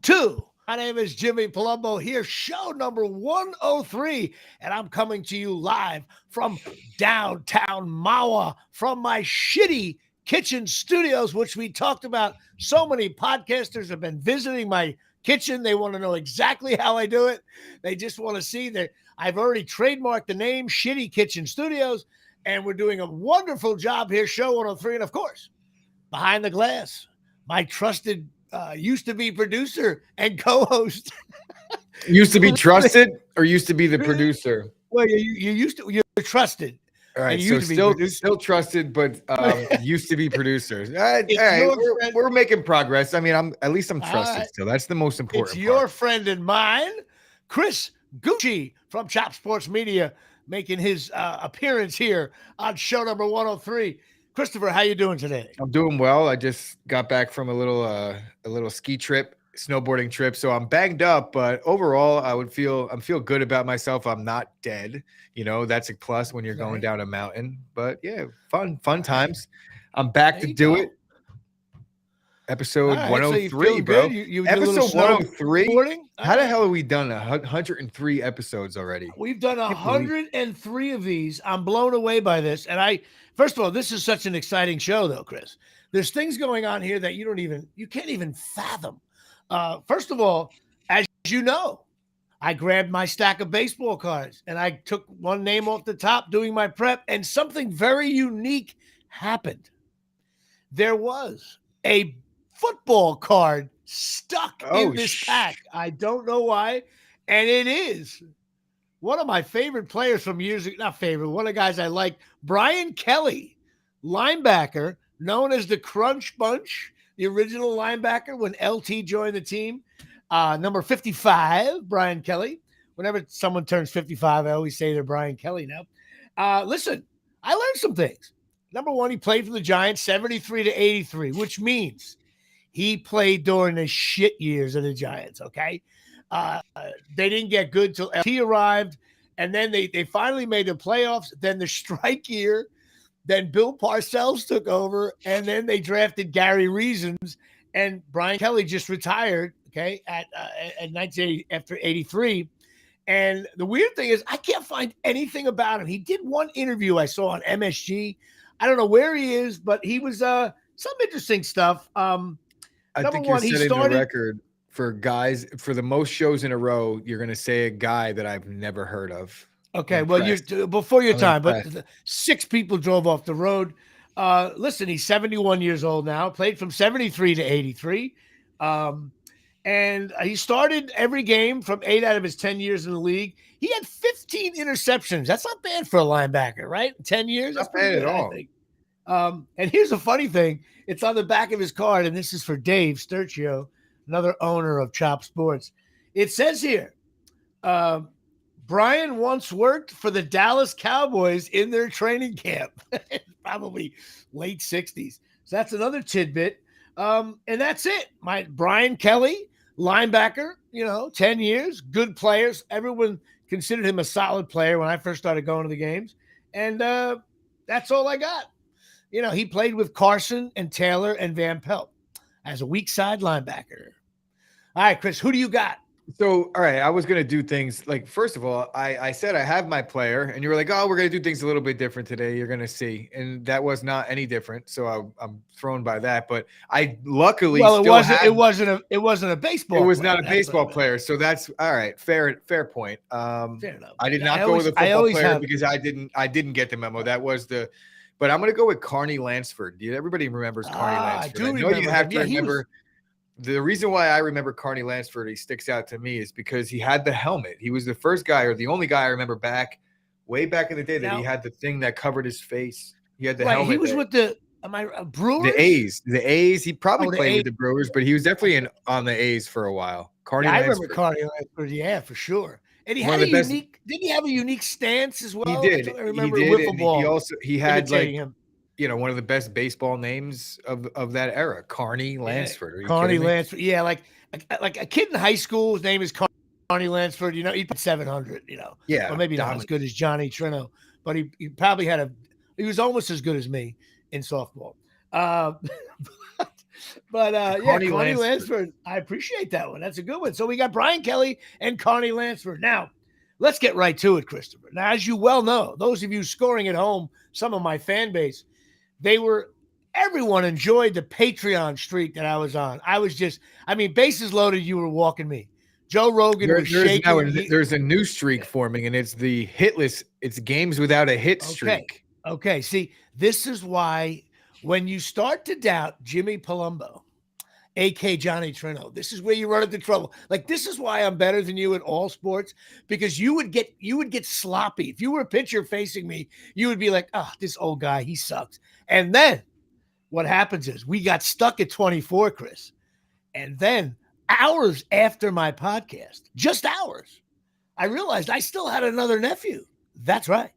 2. My name is Jimmy Palumbo here, show number 103, and I'm coming to you live from downtown Mawa, from my shitty kitchen studios, which we talked about. So many podcasters have been visiting my kitchen. They want to know exactly how I do it. They just want to see that I've already trademarked the name Shitty Kitchen Studios, and we're doing a wonderful job here, show 103. And of course, behind the glass, my trusted used to be producer and co-host. Used to be trusted or used to be the producer? Well, you're trusted. All right, so still trusted, but used to be producers. We're making progress. I mean, I'm trusted still. That's the most important part. It's your friend and mine, Chris Gucci from Chop Sports Media, making his appearance here on show number 103. Christopher, how you doing today? I'm doing well. I just got back from a little ski trip, snowboarding trip, so I'm banged up. But overall, I'm feel good about myself. I'm not dead. You know, that's a plus when you're going down a mountain. But yeah, fun times. I'm back to do it. Episode 103, bro. You episode 103. How the hell have we done 103 episodes already? We've done 103 of these. I'm blown away by this. And first of all, this is such an exciting show, though, Chris. There's things going on here that you can't even fathom. First of all, as you know, I grabbed my stack of baseball cards and I took one name off the top doing my prep, and something very unique happened. There was a football card stuck in this pack. I don't know why. And it is one of my favorite players from years ago. Not favorite, one of the guys I like, Brian Kelly, linebacker, known as the Crunch Bunch, the original linebacker when LT joined the team. Number 55, Brian Kelly. Whenever someone turns 55, I always say they're Brian Kelly now. Listen, I learned some things. Number one, he played for the Giants 73 to 83, which means he played during the shit years of the Giants, okay? They didn't get good till LT arrived, and then they finally made the playoffs. Then the strike year, then Bill Parcells took over, and then they drafted Gary Reasons, and Brian Kelly just retired, okay, at 1980 after 83. And the weird thing is I can't find anything about him. He did one interview I saw on MSG. I don't know where he is, but he was some interesting stuff. I think you're setting the record for guys for the most shows in a row. You're going to say a guy that I've never heard of. Okay, well, you're before your time, but 6 people drove off the road. Listen, he's 71 years old now. Played from 73 to 83, and he started every game from 8 out of his 10 years in the league. He had 15 interceptions. That's not bad for a linebacker, right? 10 years, not bad at all. I think. And here's a funny thing. It's on the back of his card, and this is for Dave Sturcio, another owner of Chop Sports. It says here, Brian once worked for the Dallas Cowboys in their training camp. Probably late 60s. So that's another tidbit. And that's it. Brian Kelly, linebacker, 10 years, good players. Everyone considered him a solid player when I first started going to the games. And that's all I got. He played with Carson and Taylor and Van Pelt as a weak side linebacker. All right, Chris, who do you got? So, all right, I was going to do things like, first of all, I said I have my player, and you were like, oh, we're going to do things a little bit different today. You're going to see. And that was not any different. So I'm thrown by that. But I luckily it wasn't a baseball player. It was not a baseball player. So that's all right. Fair point. Fair enough. I did not go with a football player because I didn't get the memo. That was but I'm going to go with Carney Lansford. Everybody remembers Carney Lansford. I know you have to remember. The reason why I remember Carney Lansford, he sticks out to me, is because he had the helmet. He was the first guy or the only guy I remember way back in the day that he had the thing that covered his face. He had the helmet. He was with the Brewers? The A's. He probably played with the Brewers, but he was definitely on the A's for a while. I remember Carney Lansford. Yeah, for sure. And he had a unique. Didn't he have a unique stance as well? He did. I remember he did. Ball. He had him. One of the best baseball names of that era, Carney Lansford. Carney Lansford. Yeah, like a kid in high school, his name is Carney Lansford. He put 700. Yeah, or maybe not as good as Johnny Trino, but he probably he was almost as good as me in softball. But yeah, Connie Connie Lansford. Lansford. I appreciate that one. That's a good one. So we got Brian Kelly and Connie Lansford. Now, let's get right to it, Christopher. Now, as you well know, those of you scoring at home, some of my fan base, everyone enjoyed the Patreon streak that I was on. Bases loaded, you were walking me. Joe Rogan was shaking. There's a new streak forming, and it's the hitless. It's games without a hit streak. Okay. See, this is why when you start to doubt Jimmy Palumbo, AK Johnny Trino, this is where you run into trouble. Like, this is why I'm better than you in all sports, because you would get sloppy. If you were a pitcher facing me, you would be like, oh, this old guy, he sucks. And then what happens is we got stuck at 24, Chris. And then hours after my podcast, just hours, I realized I still had another nephew. That's right.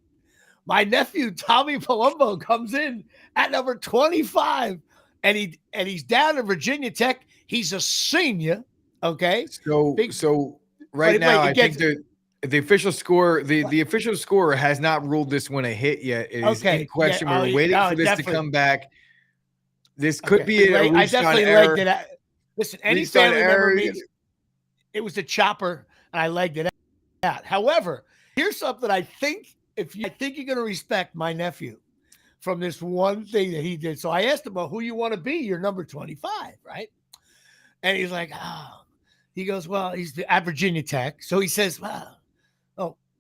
My nephew, Tommy Palumbo, comes in at number 25, and he's down at Virginia Tech. He's a senior, okay? So right now, I think the official score, the official scorer has not ruled this one a hit yet. It is in question. We're waiting for this to come back. This could be a restart error. Legged it. Listen, any family member means it was a chopper, and I legged it out. However, here's something I think you're going to respect my nephew from this one thing that he did. So I asked him about who you want to be. You're number 25, right? And he's like, he goes, well, he's at Virginia Tech. So he says,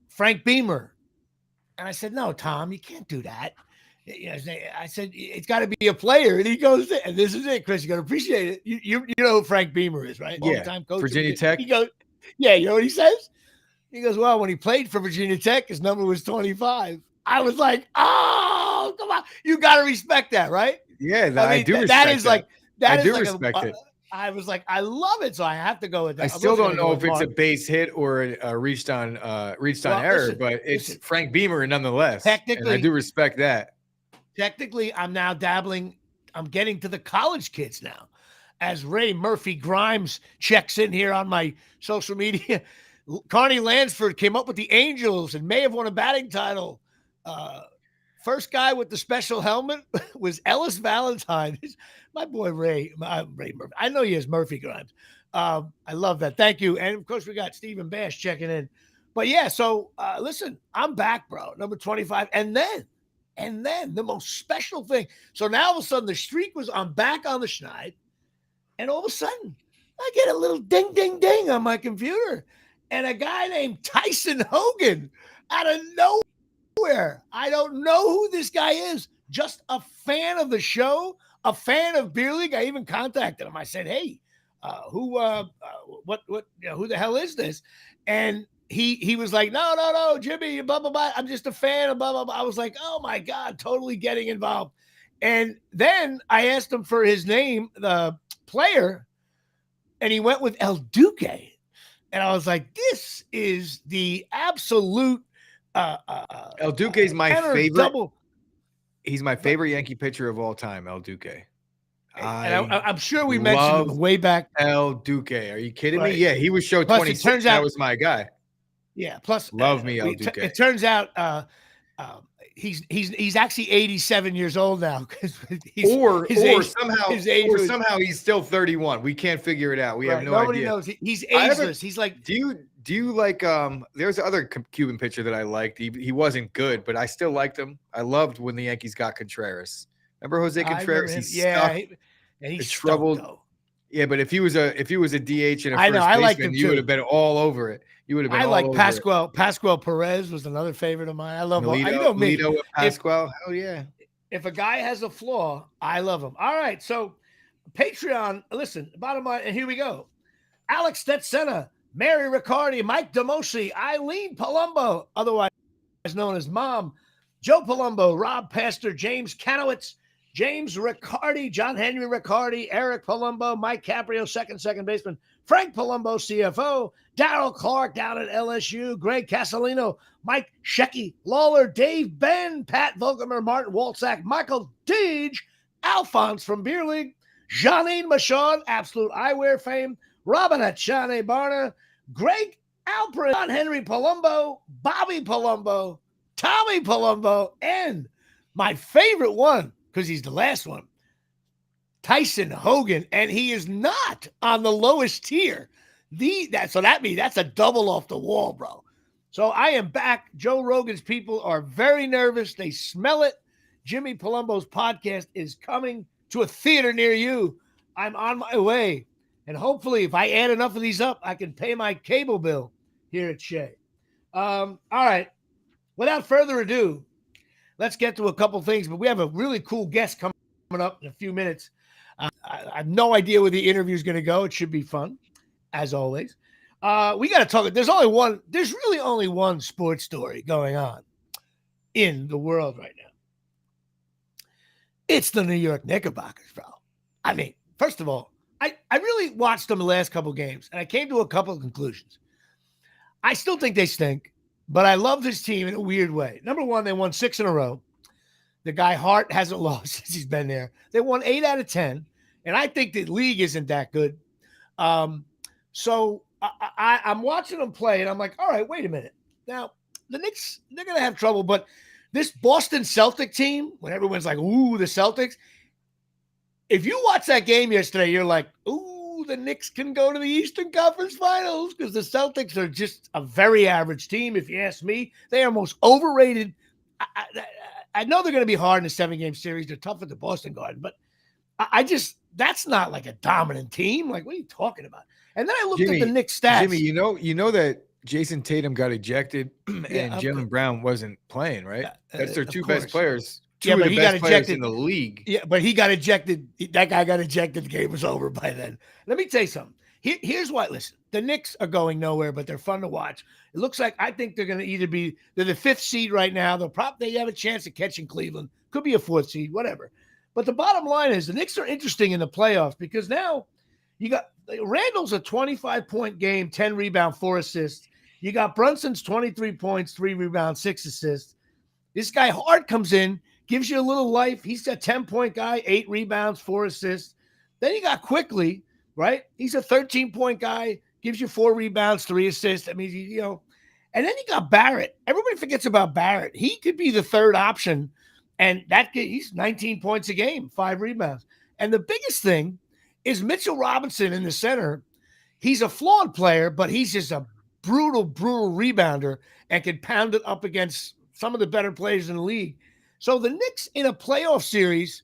Frank Beamer. And I said, no, Tom, you can't do that. I said, it's got to be a player. And he goes, and this is it, Chris, you're going to appreciate it. You know who Frank Beamer is, right? Yeah, long-time coach. Virginia Tech. He goes, yeah, you know what he says? He goes, well, when he played for Virginia Tech, his number was 25. I was like, oh, come on. You got to respect that, right? Yeah, I do respect that. I do respect it. I was like, I love it, so I have to go with that. I still don't know if it's a base hit or a reached on error, but it's Frank Beamer nonetheless. Technically, and I do respect that. Technically, I'm now dabbling. I'm getting to the college kids now. As Ray Murphy Grimes checks in here on my social media, Connie Lansford came up with the Angels and may have won a batting title. First guy with the special helmet was Ellis Valentine. My boy Ray Murphy. I know he has Murphy Grimes. I love that. Thank you. And of course, we got Stephen Bash checking in. But yeah, so listen, I'm back, bro. Number 25. And then the most special thing. So now all of a sudden the streak I'm back on the schneid. And all of a sudden I get a little ding, ding, ding on my computer. And a guy named Tyson Hogan out of nowhere. I don't know who this guy is. Just a fan of the show, a fan of Beer League. I even contacted him. I said, hey, who the hell is this? And he was like, no, Jimmy, blah, blah, blah. I'm just a fan of blah, blah, blah. I was like, oh my God, totally getting involved. And then I asked him for his name, the player, and he went with El Duque. And I was like, this is the absolute El Duque is my favorite. He's my favorite Yankee pitcher of all time, El Duque. I'm sure we mentioned him way back. El Duque. Are you kidding me? Yeah, he was show 26. That was my guy. Yeah. Plus, love me, El Duque. It turns out he's actually 87 years old now. Somehow he's still 31. We can't figure it out. We have no Nobody idea. knows. He's ageless. He's like. Do you like there's another Cuban pitcher that I liked. He wasn't good, but I still liked him. I loved when the Yankees got Contreras. Remember Jose Contreras? He's troubled. Yeah, but if he was a DH and a first baseman, you would have been all over it. You would have been. I like Pascual Perez was another favorite of mine. I love him. Milito with Pascual. Hell yeah. If a guy has a flaw, I love him. All right, so Patreon. Listen, bottom line, and here we go. Alex Stetsena, Mary Riccardi, Mike DeMosi, Eileen Palumbo, otherwise known as Mom, Joe Palumbo, Rob Pastor, James Kanowitz, James Riccardi, John Henry Riccardi, Eric Palumbo, Mike Caprio, second baseman, Frank Palumbo, CFO, Darryl Clark down at LSU, Greg Castellino, Mike Shecky, Lawler, Dave Ben, Pat Volkemer, Martin Walczak, Michael Deege, Alphonse from Beer League, Janine Michaud, Absolute Eyewear fame, Robin Achane Barna, Greg Alprin, John Henry Palumbo, Bobby Palumbo, Tommy Palumbo, and my favorite one, because he's the last one, Tyson Hogan, and he is not on the lowest tier. So that means that's a double off the wall, bro. So I am back. Joe Rogan's people are very nervous. They smell it. Jimmy Palumbo's podcast is coming to a theater near you. I'm on my way. And hopefully, if I add enough of these up, I can pay my cable bill here at Shea. All right. Without further ado, let's get to a couple things. But we have a really cool guest coming up in a few minutes. I have no idea where the interview is going to go. It should be fun, as always. We got to talk. There's really only one sports story going on in the world right now. It's the New York Knickerbockers, bro. I mean, first of all, I really watched them the last couple games, and I came to a couple of conclusions. I still think they stink, but I love this team in a weird way. Number one, they won 6 in a row. The guy Hart hasn't lost since he's been there. They won 8 out of 10, and I think the league isn't that good. So I'm watching them play, and I'm like, all right, wait a minute. Now, the Knicks, they're going to have trouble, but this Boston Celtic team, when everyone's like, ooh, the Celtics, if you watch that game yesterday, you're like, ooh, the Knicks can go to the Eastern Conference Finals because the Celtics are just a very average team, if you ask me. They are most overrated. I know they're going to be hard in a 7-game series. They're tough at the Boston Garden, but that's not like a dominant team. Like, what are you talking about? And then I looked at the Knicks stats. Jimmy, you know that Jason Tatum got ejected and Jaylen Brown wasn't playing, right? That's their two best players. Two of the best players in the league. Yeah, but he got ejected. That guy got ejected. The game was over by then. Let me tell you something. Here's why. Listen, the Knicks are going nowhere, but they're fun to watch. It looks like I think they're going to they're the 5th seed right now. They have a chance of catching Cleveland. Could be a 4th seed, whatever. But the bottom line is the Knicks are interesting in the playoffs because now you got Randall's a 25-point game, 10 rebound, 4 assists. You got Brunson's 23 points, 3 rebounds, 6 assists. This guy Hart comes in, gives you a little life. He's a 10-point guy, 8 rebounds, 4 assists. Then you got Quickly, right? He's a 13-point guy, gives you 4 rebounds, 3 assists. I mean, and then you got Barrett. Everybody forgets about Barrett. He could be the third option, and he's 19 points a game, 5 rebounds. And the biggest thing is Mitchell Robinson in the center. He's a flawed player, but he's just a brutal rebounder and can pound it up against some of the better players in the league. So the Knicks in a playoff series,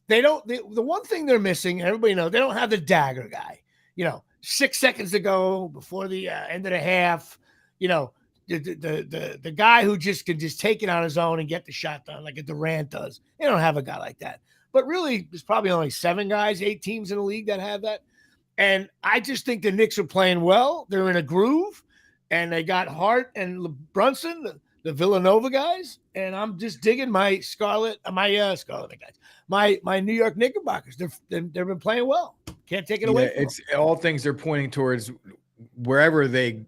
the one thing they're missing, and everybody knows, they don't have the dagger guy. 6 seconds to go before the end of the half. The guy who can take it on his own and get the shot done like a Durant does. They don't have a guy like that. But really, there's probably only 7 guys, 8 teams in the league that have that. And I just think the Knicks are playing well. They're in a groove, and they got Hart and Brunson, the Villanova guys, and I'm just digging my New York Knickerbockers. They've been playing well. Can't take it away from it's them. All things are pointing towards wherever they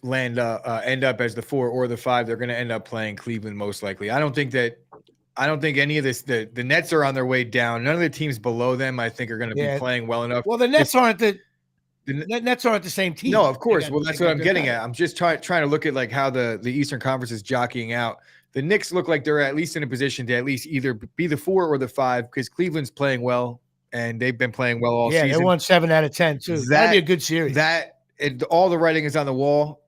end up as the 4 or the 5. They're going to end up playing Cleveland most likely. I don't think any of this. The Nets are on their way down. None of the teams below them, I think, are going to be playing well enough. Well, the Nets aren't the Nets aren't the same team. No, of course. Well, that's what I'm getting at. I'm just trying to look at like how the Eastern Conference is jockeying out. The Knicks look like they're at least in a position to at least either be the 4 or the 5 because Cleveland's playing well and they've been playing well all season. Yeah, they won 7 out of 10 too. That'd be a good series. All the writing is on the wall.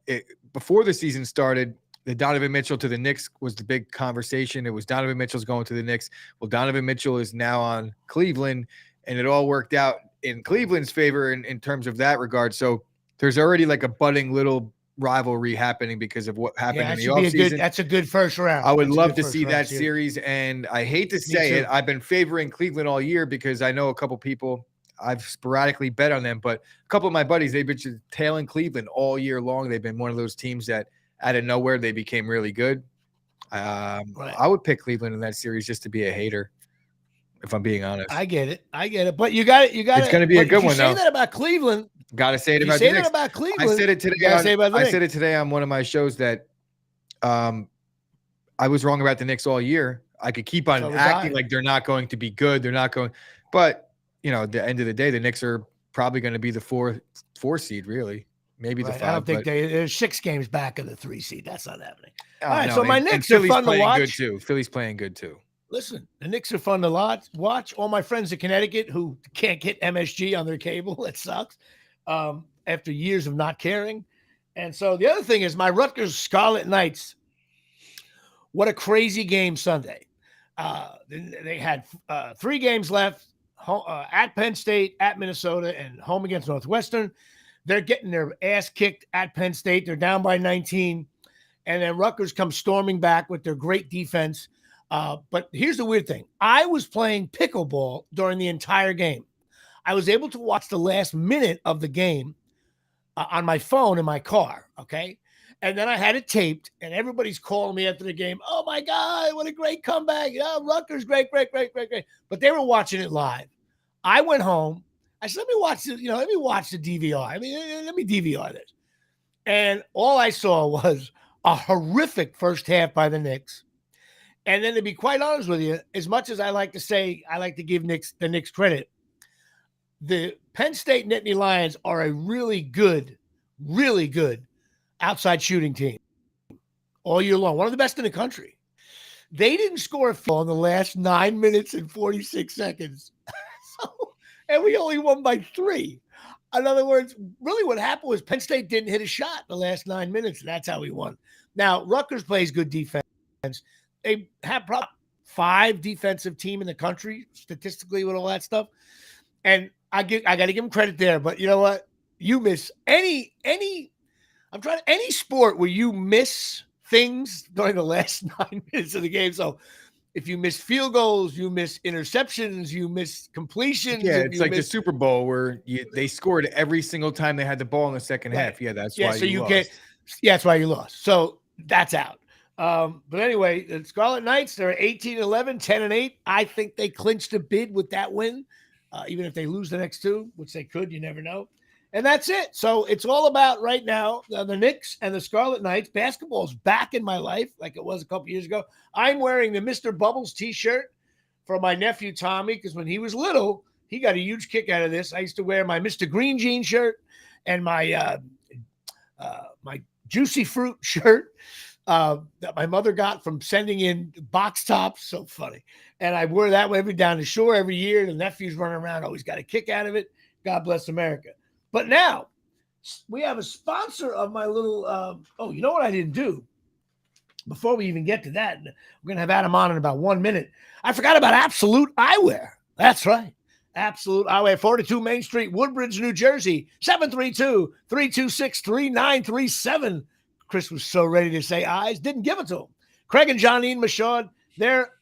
Before the season started, the Donovan Mitchell to the Knicks was the big conversation. It was Donovan Mitchell's going to the Knicks. Well, Donovan Mitchell is now on Cleveland, and it all worked out in Cleveland's favor in terms of that regard. So there's already like a budding little rivalry happening because of what happened in the offseason. That's a good first round. I would love to see that series, and I hate to say it, I've been favoring Cleveland all year because I know a couple people, I've sporadically bet on them, but a couple of my buddies, they've been just tailing Cleveland all year long. They've been one of those teams that out of nowhere, they became really good. I would pick Cleveland in that series just to be a hater, if I'm being honest. I get it. But you got it. It's going to be a good one, though. You say that about Cleveland. Got to say it about the Knicks. Say that about Cleveland. I said it today. I said it today on one of my shows that I was wrong about the Knicks all year. I could keep on acting like they're not going to be good. They're not going. But, at the end of the day, the Knicks are probably going to be the 4 seed, really. Maybe the 5. I don't think they're 6 games back of the 3 seed. That's not happening. All right, so my Knicks are fun to watch. Good too. Philly's playing good too. Listen, the Knicks are fun to watch. All my friends in Connecticut who can't get MSG on their cable, it sucks. After years of not caring. And so the other thing is my Rutgers Scarlet Knights. What a crazy game Sunday. They had 3 games left at Penn State, at Minnesota, and home against Northwestern. They're getting their ass kicked at Penn State. They're down by 19. And then Rutgers comes storming back with their great defense. But here's the weird thing. I was playing pickleball during the entire game. I was able to watch the last minute of the game on my phone in my car, okay? And then I had it taped, and everybody's calling me after the game. Oh, my God, what a great comeback. Oh, Rutgers, great. But they were watching it live. I went home. I said, let me watch the DVR. Let me DVR this. And all I saw was a horrific first half by the Knicks. And then to be quite honest with you, as much as I like to say, I like to give the Knicks credit, the Penn State Nittany Lions are a really good outside shooting team all year long. One of the best in the country. They didn't score a field in the last 9 minutes and 46 seconds. And we only won by 3. In other words, really what happened was Penn State didn't hit a shot the last 9 minutes, and that's how we won. Now, Rutgers plays good defense. They have probably 5 defensive team in the country, statistically, with all that stuff. And I got to give them credit there. But you know what? You miss any sport where you miss things during the last 9 minutes of the game. So if you miss field goals, you miss interceptions, you miss completions. Yeah, it's like the Super Bowl where they scored every single time they had the ball in the second half. Yeah, that's why you lost. That's why you lost. So that's out. But anyway, the Scarlet Knights, they're 18-11, 10-8. I think they clinched a bid with that win, even if they lose the next 2, which they could. You never know. And that's it. So it's all about right now the Knicks and the Scarlet Knights. Basketball's back in my life like it was a couple years ago. I'm wearing the Mr. Bubbles T-shirt for my nephew Tommy because when he was little, he got a huge kick out of this. I used to wear my Mr. Green Jean shirt and my my Juicy Fruit shirt that my mother got from sending in box tops. So funny. And I wore that every down the shore every year. The nephews running around always got a kick out of it. God bless America. But now we have a sponsor of my little, you know what I didn't do? Before we even get to that, we're going to have Adam on in about 1 minute. I forgot about Absolute Eyewear. That's right. Absolute Eyewear, 42 Main Street, Woodbridge, New Jersey, 732-326-3937. Chris was so ready to say eyes, didn't give it to him. Craig and Johnine Michaud, their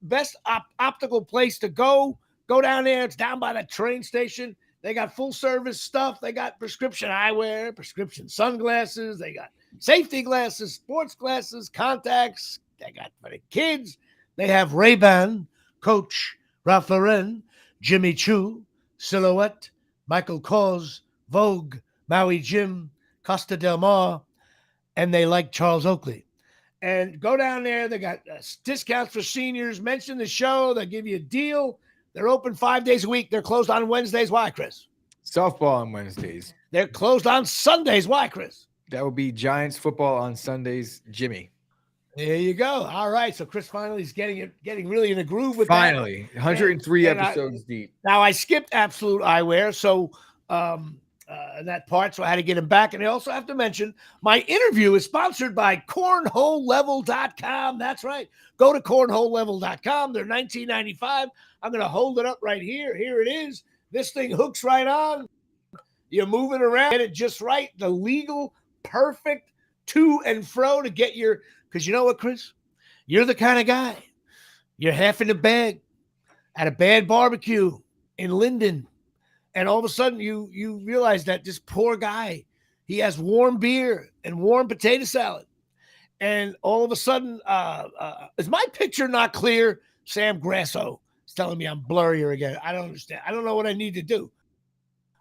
best optical place to go. Go down there. It's down by the train station. They got full service stuff. They got prescription eyewear, prescription sunglasses. They got safety glasses, sports glasses, contacts. They got for the kids. They have Ray-Ban, Coach, Ralph Lauren, Jimmy Choo, Silhouette, Michael Kors, Vogue, Maui Jim, Costa Del Mar, and they like Charles Oakley. And go down there. They got discounts for seniors. Mention the show. They'll give you a deal. They're open 5 days a week. They're closed on Wednesdays. Why, Chris? Softball on Wednesdays. They're closed on Sundays. Why, Chris? That would be Giants football on Sundays, Jimmy. There you go. All right. So Chris finally is getting really in a groove with finally, that. 103 episodes deep. Now I skipped Absolute Eyewear, so that part, so I had to get him back. And I also have to mention my interview is sponsored by cornholelevel.com. That's right. Go to cornholelevel.com. They're $19.95. I'm going to hold it up right here. Here it is. This thing hooks right on. You move it around, get it just right. The legal, perfect to and fro to get your, because you know what, Chris? You're the kind of guy. You're half in the bag at a bad barbecue in Linden. And all of a sudden you realize that this poor guy, he has warm beer and warm potato salad. And all of a sudden, is my picture not clear? Sam Grasso is telling me I'm blurrier again. I don't understand. I don't know what I need to do.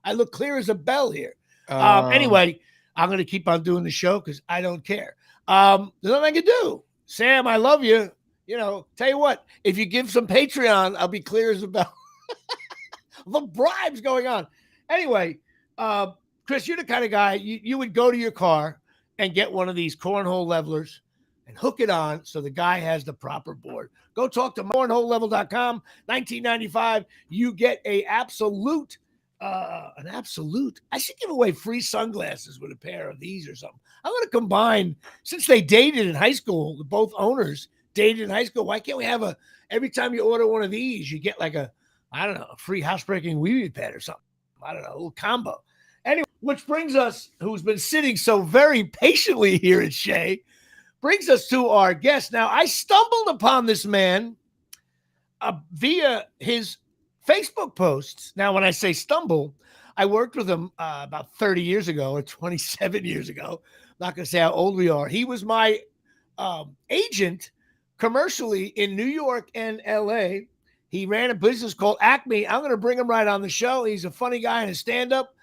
I look clear as a bell here. Anyway, I'm going to keep on doing the show because I don't care. There's nothing I can do. Sam, I love you. You know, tell you what, if you give some Patreon, I'll be clear as a bell. The bribes going on. Anyway, Chris, you're the kind of guy, you would go to your car and get one of these cornhole levelers and hook it on so the guy has the proper board. Go talk to cornholelevel.com. $19.95. You get an absolute. I should give away free sunglasses with a pair of these or something. I'm going to combine, since they dated in high school, both owners dated in high school. Why can't we have every time you order one of these, you get like a free housebreaking weaving pad or something. I don't know, a little combo. Anyway, which brings us, who's been sitting so very patiently here at Shea, brings us to our guest. Now, I stumbled upon this man via his Facebook posts. Now, when I say stumble, I worked with him about 30 years ago or 27 years ago. I'm not going to say how old we are. He was my agent commercially in New York and LA. He ran a business called Acme. I'm going to bring him right on the show. He's a funny guy in a stand-up.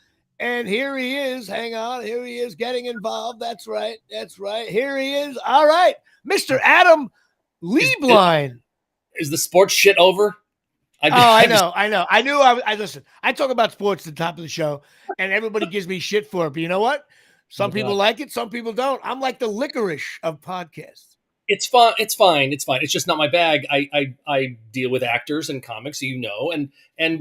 And here he is. Hang on. Here he is getting involved. That's right. That's right. Here he is. All right. Mr. Adam Lieblein. Is the sports shit over? I know. I knew I listen. I talk about sports at the top of the show, and everybody gives me shit for it. But you know what? Some people like it. Some people don't. I'm like the licorice of podcasts. It's fine. It's fine. It's just not my bag. I deal with actors and comics, and I'm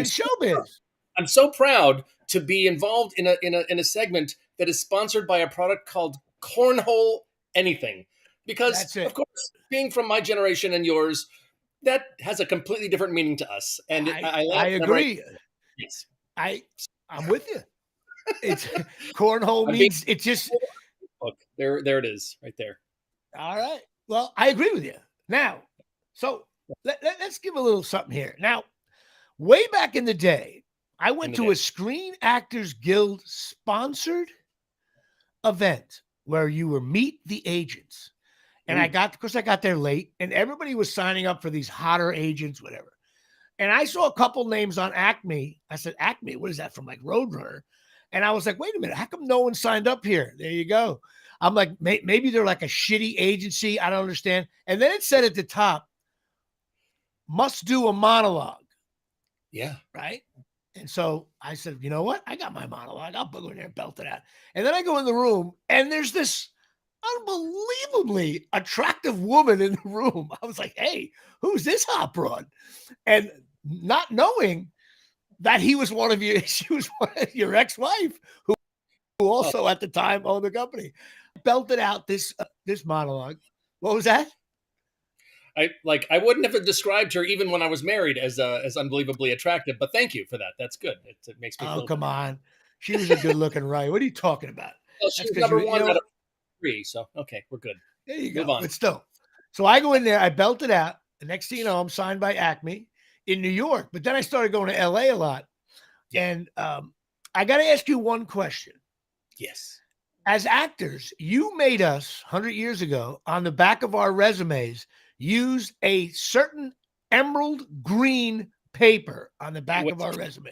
showbiz. I'm so proud to be involved in a segment that is sponsored by a product called Cornhole Anything, because of course, being from my generation and yours, that has a completely different meaning to us. And I agree. Yes, I'm with you. It's cornhole means it just. Look, there it is, right there. All right. Well, I agree with you. Now, so let's give a little something here. Now, way back in the day, I went to a Screen Actors Guild sponsored event where you were meet the agents. And I got there late, and everybody was signing up for these hotter agents, whatever. And I saw a couple names on Acme. I said, Acme, what is that, from like Roadrunner? And I was like, wait a minute, how come no one signed up here? There you go. I'm like, maybe they're like a shitty agency. I don't understand. And then it said at the top, must do a monologue. Yeah. Right. And so I said, you know what? I got my monologue. I'll go in there and belt it out. And then I go in the room, and there's this unbelievably attractive woman in the room. I was like, hey, who's this hot broad? And not knowing that she was one of your ex-wife who also at the time owned the company. Belted out this monologue. What was that? I wouldn't have described her even when I was married as unbelievably attractive, but thank you for that. That's good. It makes me feel come on. She was a good looking right. What are you talking about? Well, she was number one out of 3, so okay, we're good. There you go. But still. So I go in there, I belt it out. The next thing you know, I'm signed by Acme in New York. But then I started going to LA a lot. Yeah. And I got to ask you one question. Yes. As actors, you made us 100 years ago on the back of our resumes use a certain emerald green paper on the back of our resume.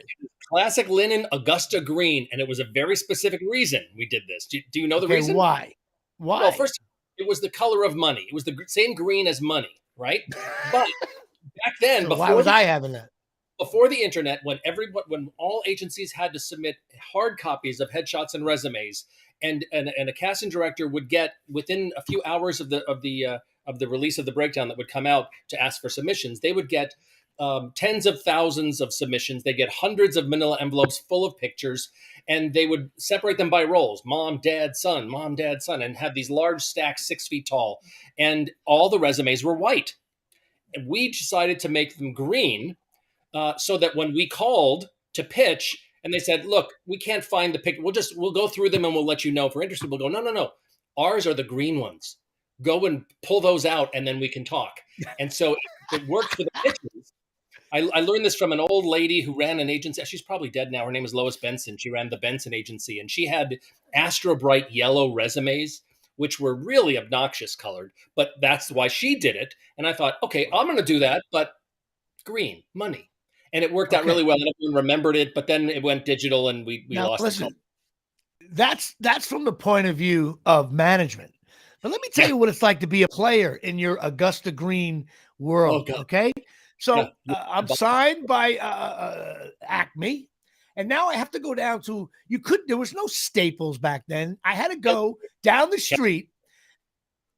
Classic linen Augusta green, and it was a very specific reason we did this. Do you know the reason? Why? Well, first, it was the color of money. It was the same green as money, right? But back then, so why was I having that? Before the internet, when all agencies had to submit hard copies of headshots and resumes, and a casting director would get within a few hours of the release of the breakdown that would come out to ask for submissions, they would get tens of thousands of submissions. They get hundreds of manila envelopes full of pictures, and they would separate them by roles: mom, dad, son, and have these large stacks 6 feet tall. And all the resumes were white. And we decided to make them green so that when we called to pitch and they said, look, we can't find the picture. We'll go through them and we'll let you know if we're interested. We'll go, no. Ours are the green ones. Go and pull those out and then we can talk. And so it worked for the pitches. I learned this from an old lady who ran an agency. She's probably dead now. Her name is Lois Benson. She ran the Benson Agency, and she had Astro Bright yellow resumes, which were really obnoxious colored, but that's why she did it. And I thought, okay, I'm going to do that, but green, money. And it worked out really well. And everyone remembered it, but then it went digital and we lost it. That's from the point of view of management. But let me tell you what it's like to be a player in your Augusta Green world, okay? So I'm signed by Acme, and now I have to go down to, there was no Staples back then. I had to go down the street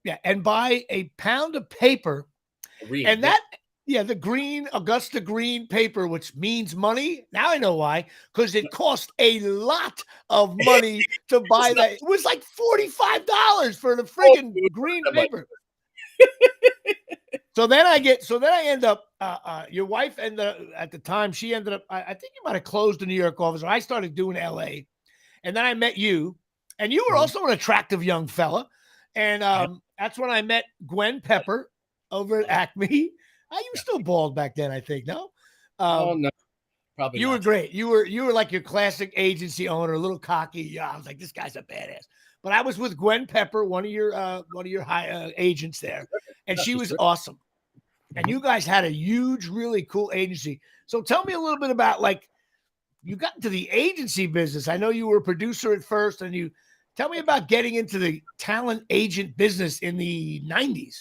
Yeah, and buy a pound of paper, and that the green Augusta green paper, which means money. Now I know why, because it cost a lot of money to buy that. It was like $45 for the friggin' green paper. So then I end up, your wife at the time, she ended up, I think you might have closed the New York office, or I started doing LA. And then I met you, and you were also an attractive young fella. And that's when I met Gwen Pepper over at Acme. You were still bald back then, I think. No? Oh, no. Probably you not. were great. You were like your classic agency owner, a little cocky. Yeah, I was like, this guy's a badass. But I was with Gwen Pepper, one of your high agents there, and she was awesome. And you guys had a huge, really cool agency. So tell me a little bit about, like, you got into the agency business. I know you were a producer at first, and you tell me about getting into the talent agent business in the 90s.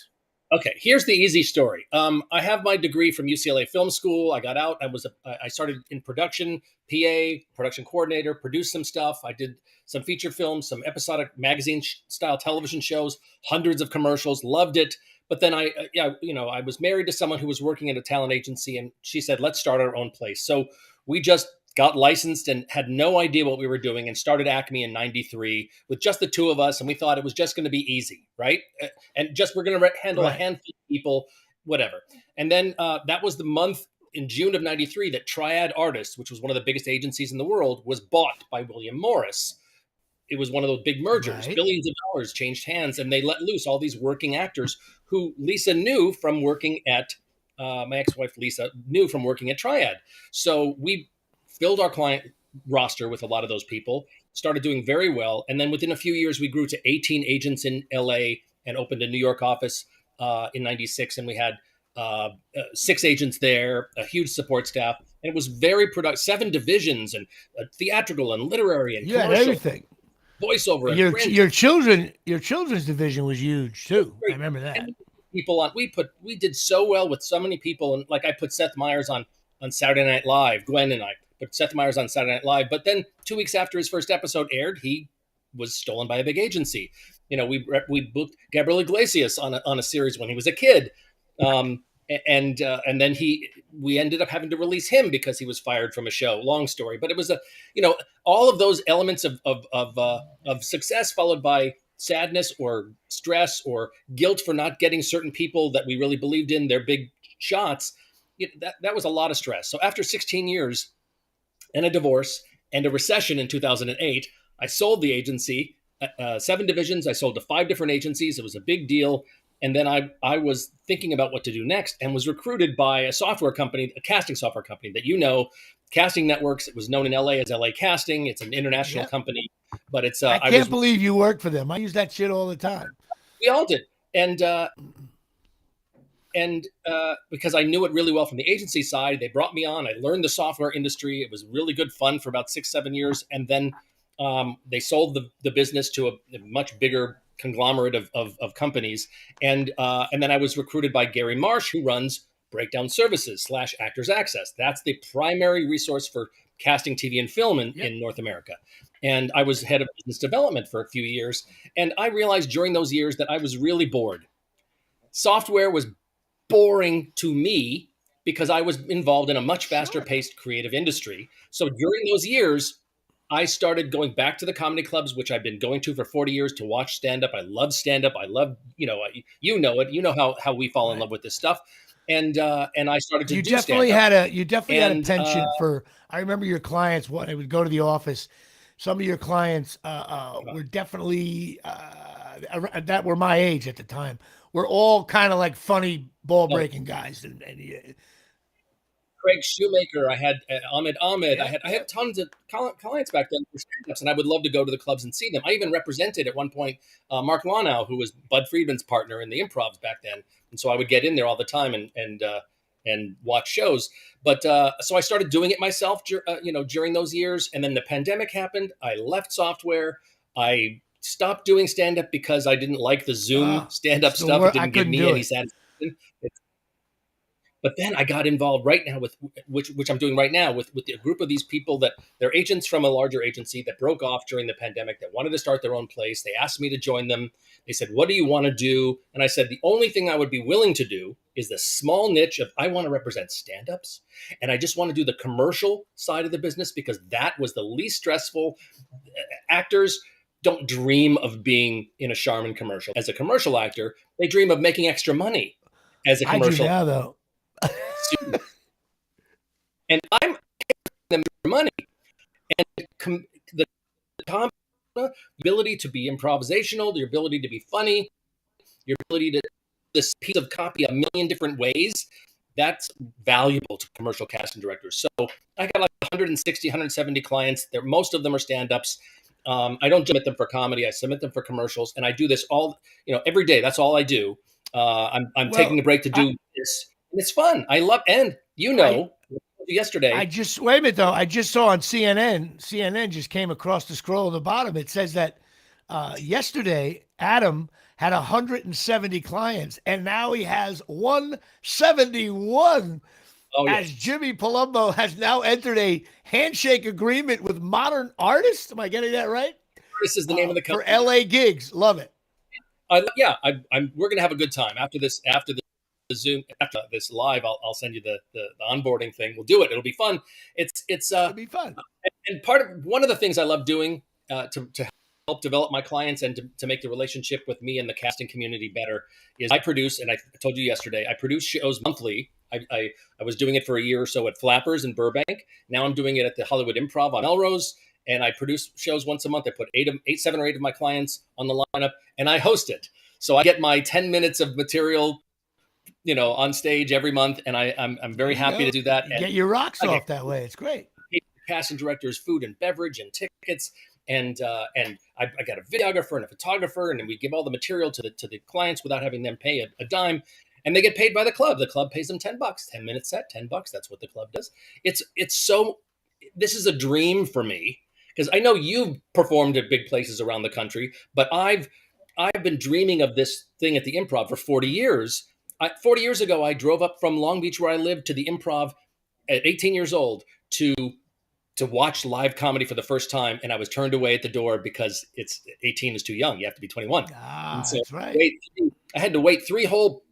Okay, here's the easy story. I have my degree from UCLA Film School. I got out. I started in production, PA, production coordinator, produced some stuff. I did some feature films, some episodic magazine style television shows, hundreds of commercials. Loved it. But then I was married to someone who was working at a talent agency, and she said, "Let's start our own place." So we just got licensed and had no idea what we were doing, and started Acme in '93 with just the two of us. And we thought it was just going to be easy, right? And just we're going to handle a handful of people, whatever. And then that was the month in June of '93 that Triad Artists, which was one of the biggest agencies in the world, was bought by William Morris. It was one of those big mergers. Right. Billions of dollars changed hands, and they let loose all these working actors who Lisa knew from working at, my ex-wife Lisa knew from working at Triad. So we filled our client roster with a lot of those people, started doing very well. And then within a few years, we grew to 18 agents in LA and opened a New York office in '96. And we had 6 agents there, a huge support staff. And it was very productive, 7 divisions, and theatrical and literary and commercial. Yeah, everything. Voiceover. And your children's division was huge too. I remember that. And people on, we did so well with so many people. And like I put Seth Meyers on Saturday Night Live, Gwen and I put Seth Meyers on Saturday Night Live. But then 2 weeks after his first episode aired, he was stolen by a big agency. We booked Gabriel Iglesias on a series when he was a kid. And then we ended up having to release him because he was fired from a show. Long story, but it was all of those elements of success followed by sadness or stress or guilt for not getting certain people that we really believed in, their big shots. That was a lot of stress. So after 16 years and a divorce and a recession in 2008, I sold the agency, 7 divisions. I sold to 5 different agencies. It was a big deal. And then I was thinking about what to do next, and was recruited by a software company, a casting software company that Casting Networks. It was known in LA as LA Casting. It's an international company, but it's. I can't believe you work for them. I use that shit all the time. We all did, and because I knew it really well from the agency side, they brought me on. I learned the software industry. It was really good fun for about 6-7 years, and then they sold the business to a much bigger conglomerate of companies. And then I was recruited by Gary Marsh, who runs Breakdown Services / Actors Access. That's the primary resource for casting TV and film in North America. And I was head of business development for a few years. And I realized during those years that I was really bored. Software was boring to me because I was involved in a much faster paced creative industry. So during those years, I started going back to the comedy clubs, which I've been going to for 40 years to watch stand-up. I love stand-up. I love, you know it. You know how we fall in love with this stuff. And I started to do stand-up. You definitely had a penchant for, I remember your clients, when they would go to the office, some of your clients were definitely, that were my age at the time. We're all kind of like funny ball-breaking guys. And Craig Shoemaker, I had Ahmed. I had tons of clients back then for stand-ups, and I would love to go to the clubs and see them. I even represented at one point Mark Lanow, who was Bud Friedman's partner in the Improvs back then, and so I would get in there all the time and watch shows. But so I started doing it myself, during those years, and then the pandemic happened. I left software. I stopped doing stand-up because I didn't like the Zoom stand-up stuff. It didn't give me any satisfaction. But then I got involved right now with which I'm doing right now with a group of these people that they're agents from a larger agency that broke off during the pandemic that wanted to start their own place. They asked me to join them. They said, "What do you want to do?" And I said, "The only thing I would be willing to do is the small niche of I want to represent stand-ups, and I just want to do the commercial side of the business because that was the least stressful. Actors don't dream of being in a Charmin commercial. As a commercial actor, they dream of making extra money as a I do commercial now, though. student. And I'm giving them money. And the ability to be improvisational, the ability to be funny, your ability to this piece of copy a million different ways, that's valuable to commercial casting directors. So I got like 160, 170 clients. Most of them are stand-ups. I don't submit them for comedy. I submit them for commercials, and I do this all, every day. That's all I do. I'm taking a break to do this, and it's fun. I love, and yesterday. Wait a minute though. I just saw on CNN. CNN just came across the scroll at the bottom. It says that yesterday Adam had 170 clients, and now he has 171. Oh, yeah. As Jimmy Palumbo has now entered a handshake agreement with Modern Artists. Am I getting that right? This is the name of the company. For LA gigs. Love it. We're gonna have a good time after the Zoom, after this live. I'll send you the onboarding thing. We'll do it. It'll be fun. It'll be fun. And one of the things I love doing to help develop my clients and to make the relationship with me and the casting community better is I produce, and I told you yesterday, I produce shows monthly. I was doing it for a year or so at Flappers in Burbank. Now I'm doing it at the Hollywood Improv on Melrose, and I produce shows once a month. I put 7 or 8 of my clients on the lineup, and I host it. So I get my 10 minutes of material, on stage every month, and I'm very happy to do that. You get your rocks off that way. It's great. Casting directors, food and beverage and tickets, and I got a videographer and a photographer, and then we give all the material to the clients without having them pay a dime. And they get paid by the club. The club pays them $10, 10-minute set, $10. That's what the club does. This is a dream for me because I know you've performed at big places around the country, but I've been dreaming of this thing at the Improv for 40 years. 40 years ago, I drove up from Long Beach where I lived to the Improv at 18 years old to watch live comedy for the first time. And I was turned away at the door because 18 is too young. You have to be 21. So that's right. I had to wait 3 whole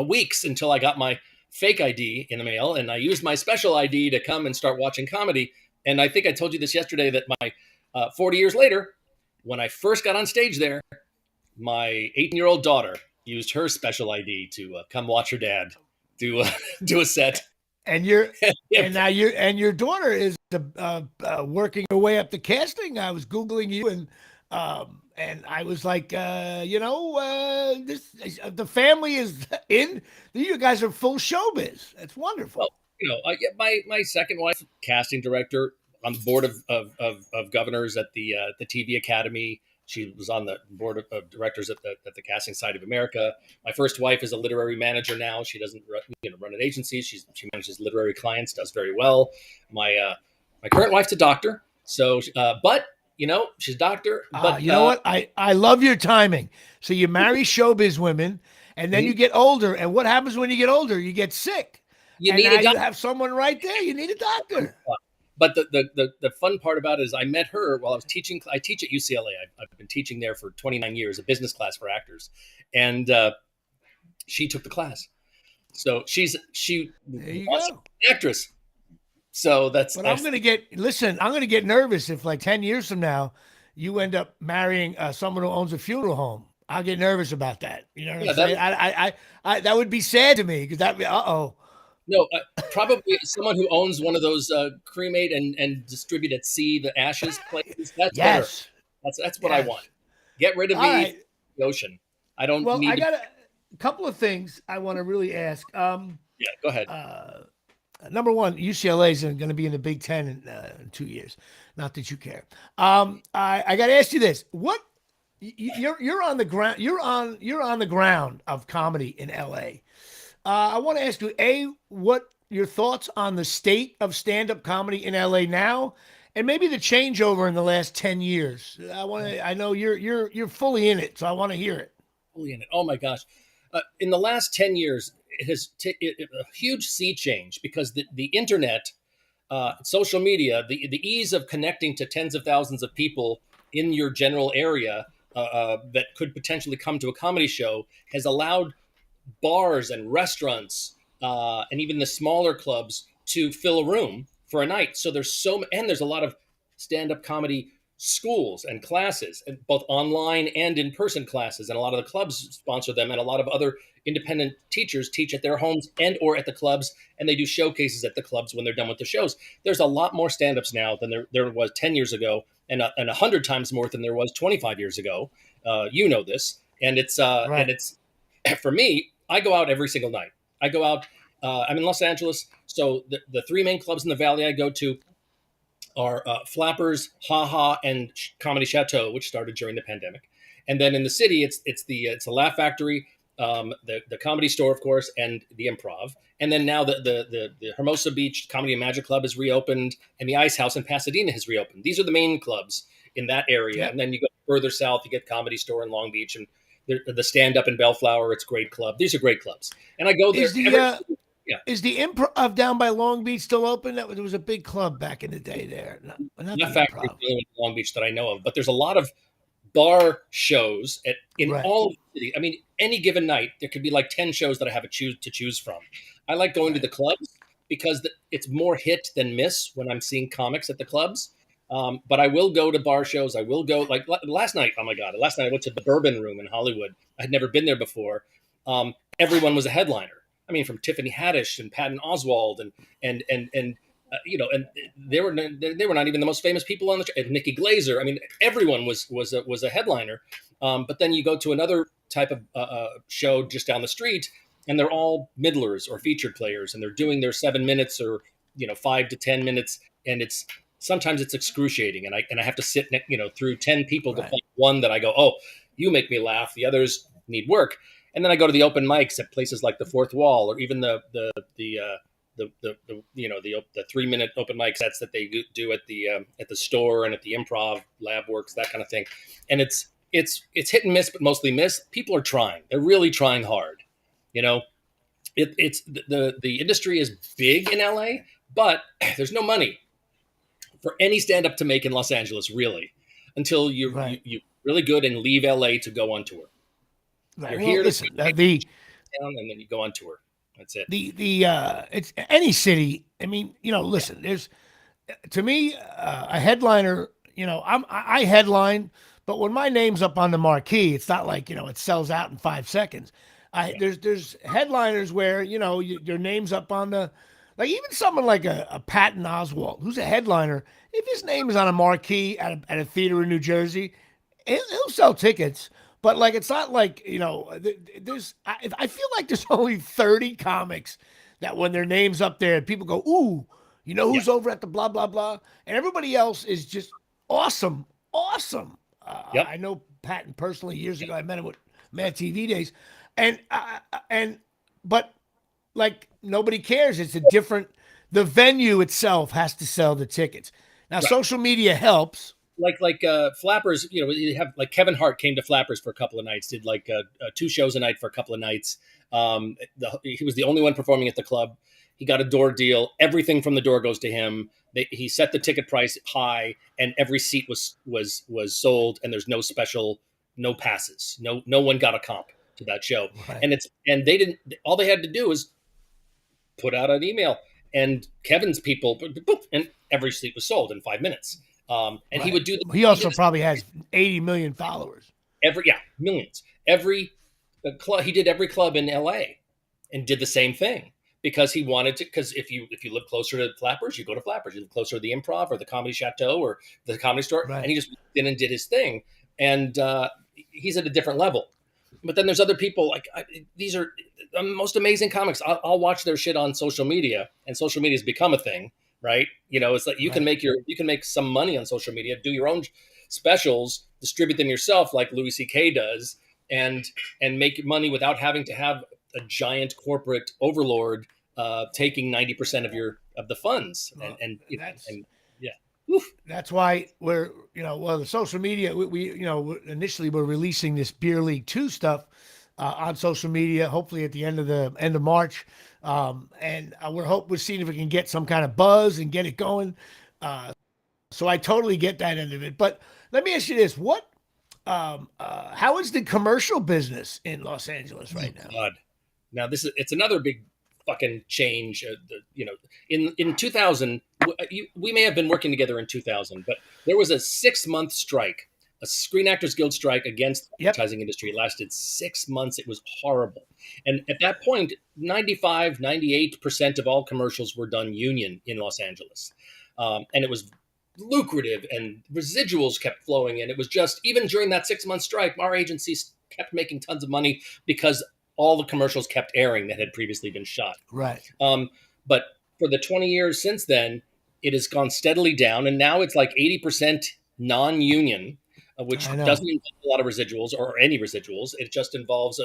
weeks until I got my fake ID in the mail, and I used my special ID to come and start watching comedy. And I think I told you this yesterday that my 40 years later, when I first got on stage there, my 18-year-old daughter used her special ID to come watch her dad do a set. And now your daughter is working her way up the casting. I was Googling you, and I was like, the family is in. You guys are full showbiz. That's wonderful. Well, my second wife, casting director on the board of governors at the TV Academy. She was on the board of directors at the Casting Society of America. My first wife is a literary manager now. She doesn't run an agency. She manages literary clients, does very well. My current wife's a doctor. So, but she's a doctor. But you know what? I love your timing. So you marry showbiz women, and then you get older. And what happens when you get older? You get sick. You have someone right there. You need a doctor. But the fun part about it is I met her while I was teaching. I teach at UCLA. I've been teaching there for 29 years, a business class for actors. And she took the class. So she was an actress. So that's. But I'm going to get nervous if like 10 years from now, you end up marrying someone who owns a funeral home. I'll get nervous about that. You know what I'm saying? I that would be sad to me because that No, probably someone who owns one of those cremate and distribute at sea the ashes places. That's better. That's what I want. Get rid of the ocean. I don't need. I got a couple of things I want to really ask. Yeah, go ahead. Number one, UCLA is going to be in the Big Ten in 2 years. Not that you care. I got to ask you this: what you're on the ground? You're on the ground of comedy in LA. I want to ask you, what your thoughts on the state of stand-up comedy in LA now, and maybe the changeover in the last 10 years. I know you're fully in it, so I want to hear it. Fully in it. Oh my gosh. In the last 10 years, it has a huge sea change because the internet, social media, the ease of connecting to tens of thousands of people in your general area that could potentially come to a comedy show has allowed bars and restaurants and even the smaller clubs to fill a room for a night. So there's a lot of stand-up comedy schools and classes, and both online and in-person classes, and a lot of the clubs sponsor them, and a lot of other independent teachers teach at their homes and or at the clubs, and they do showcases at the clubs when they're done with the shows. There's a lot more stand-ups now than there was 10 years ago, and 100 times more than there was 25 years ago. You know this, and it's Right. and it's for me, I go out every single night. I go out. I'm in Los Angeles, so the three main clubs in the Valley I go to are Flappers, Ha Ha, and Comedy Chateau, which started during the pandemic. And then in the city, it's the Laugh Factory, the Comedy Store, of course, and the Improv. And then now the Hermosa Beach Comedy and Magic Club has reopened, and the Ice House in Pasadena has reopened. These are the main clubs in that area. Yeah. And then you go further south, you get Comedy Store in Long Beach, and the Stand Up in Bellflower. It's a great club. These are great clubs, and I go there. Is the Improv down by Long Beach still open? There was a big club back in the day there. Not Laugh the Factory Improv. in Long Beach that I know of, but there's a lot of bar shows in Right. all of the city. I mean, any given night, there could be like 10 shows that I have to choose from. I like going to the clubs because it's more hit than miss when I'm seeing comics at the clubs. But I will go to bar shows. I will go, like last night. Oh my God. Last night I went to the Bourbon Room in Hollywood. I had never been there before. Everyone was a headliner. I mean, from Tiffany Haddish and Patton Oswalt and they were not even the most famous people on and Nikki Glazer. I mean, everyone was a headliner. But then you go to another type of show just down the street, and they're all middlers or featured players, and they're doing their 7 minutes or 5 to 10 minutes, and sometimes it's excruciating, and I have to sit through 10 people to find one that I go, oh, you make me laugh. The others need work. And then I go to the open mics at places like the Fourth Wall, or even the 3-minute open mic sets that they do at the Store and at the Improv, Lab Works, that kind of thing. And it's hit and miss, but mostly miss. People are trying; they're really trying hard. It's the industry is big in LA, but there's no money for any stand up to make in Los Angeles, really, until you're really good and leave LA to go on tour. Right. You're Well, here listen, to town, and then you go on tour. That's it. It's any city. I mean, listen, there's, to me, a headliner, I headline, but when my name's up on the marquee, it's not like, it sells out in 5 seconds. There's headliners where, your name's up on the, like even someone like a Patton Oswalt, who's a headliner, if his name is on a marquee at a theater in New Jersey, he'll sell tickets. But like, it's not like, I feel like there's only 30 comics that when their name's up there, people go, ooh, who's over at the blah, blah, blah. And everybody else is just awesome. Awesome. I know Patton personally years ago. I met him with Mad TV days. But like nobody cares. It's the venue itself has to sell the tickets. Now, social media helps. Like Flappers, you have like Kevin Hart came to Flappers for a couple of nights, did like 2 shows a night for a couple of nights. He was the only one performing at the club. He got a door deal. Everything from the door goes to him. He set the ticket price high, and every seat was sold. And there's no special, no passes. No one got a comp to that show. Right. And they didn't. All they had to do was put out an email, and Kevin's people, and every seat was sold in 5 minutes. And he would do. He also probably has 80 million followers. Millions. Every club, he did every club in LA, and did the same thing because he wanted to. Because if you live closer to Flappers, you go to Flappers. You live closer to the Improv or the Comedy Chateau or the Comedy Store, and he just went in and did his thing. And he's at a different level. But then there's other people like these are the most amazing comics. I'll watch their shit on social media, and social media has become a thing. Right. It's like you can make some money on social media, do your own specials, distribute them yourself like Louis C.K. does, and make money without having to have a giant corporate overlord taking 90% of the funds. That's why we're, the social media, we initially we're releasing this Beer League 2 stuff on social media. Hopefully at the end of March, and we're seeing if we can get some kind of buzz and get it going. So I totally get that end of it. But let me ask you this: how is the commercial business in Los Angeles right now? God. Now it's another big fucking change. In 2000, we may have been working together in 2000, but there was a 6-month strike, a Screen Actors Guild strike against the advertising industry. It lasted 6 months. It was horrible. And at that point, 98% of all commercials were done union in Los Angeles. And it was lucrative and residuals kept flowing. And it was just, even during that 6-month strike, our agencies kept making tons of money because all the commercials kept airing that had previously been shot. Right. But for the 20 years since then, it has gone steadily down. And now it's like 80% non-union, which doesn't involve a lot of residuals or any residuals. It just involves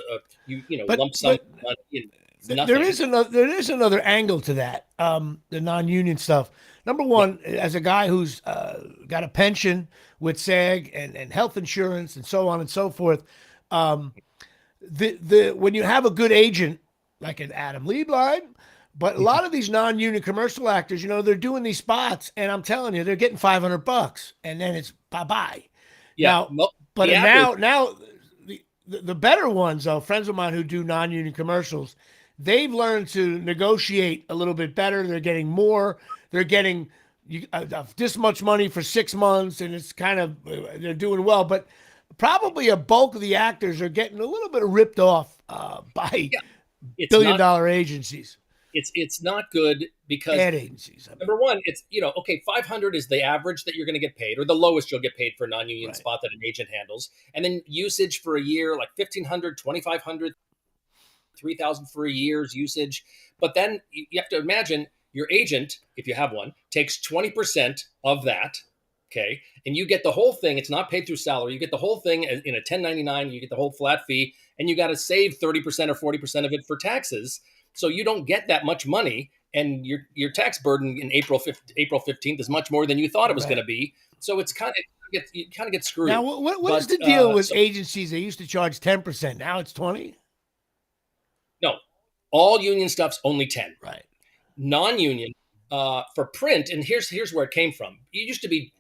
lump sum money. There is another angle to that, the non-union stuff. Number one, as a guy who's got a pension with SAG and health insurance and so on and so forth, when you have a good agent like an Adam Lieblein, but a lot of these non-union commercial actors, they're doing these spots, and I'm telling you, they're getting $500, and then it's bye-bye. Yeah. Now the better ones, though, friends of mine who do non-union commercials, they've learned to negotiate a little bit better. They're getting more. They're getting this much money for 6 months, and it's kind of they're doing well. But probably a bulk of the actors are getting a little bit ripped off by billion-dollar agencies. It's not good because ad agencies. Number one, it's 500 is the average that you're going to get paid, or the lowest you'll get paid for a non-union spot that an agent handles, and then usage for a year like 1,500, 2,500, 3,000 for a year's usage. But then you have to imagine your agent, if you have one, takes 20% of that. Okay. And you get the whole thing. It's not paid through salary. You get the whole thing in a 1099. You get the whole flat fee, and you got to save 30% or 40% of it for taxes. So you don't get that much money, and your tax burden in April 15th is much more than you thought it was going to be. So it's you kind of get screwed. Now, what is the deal with agencies? They used to charge 10%. Now it's 20. No, all union stuff's only 10. Right. Non-union for print, and here's where it came from. It used to be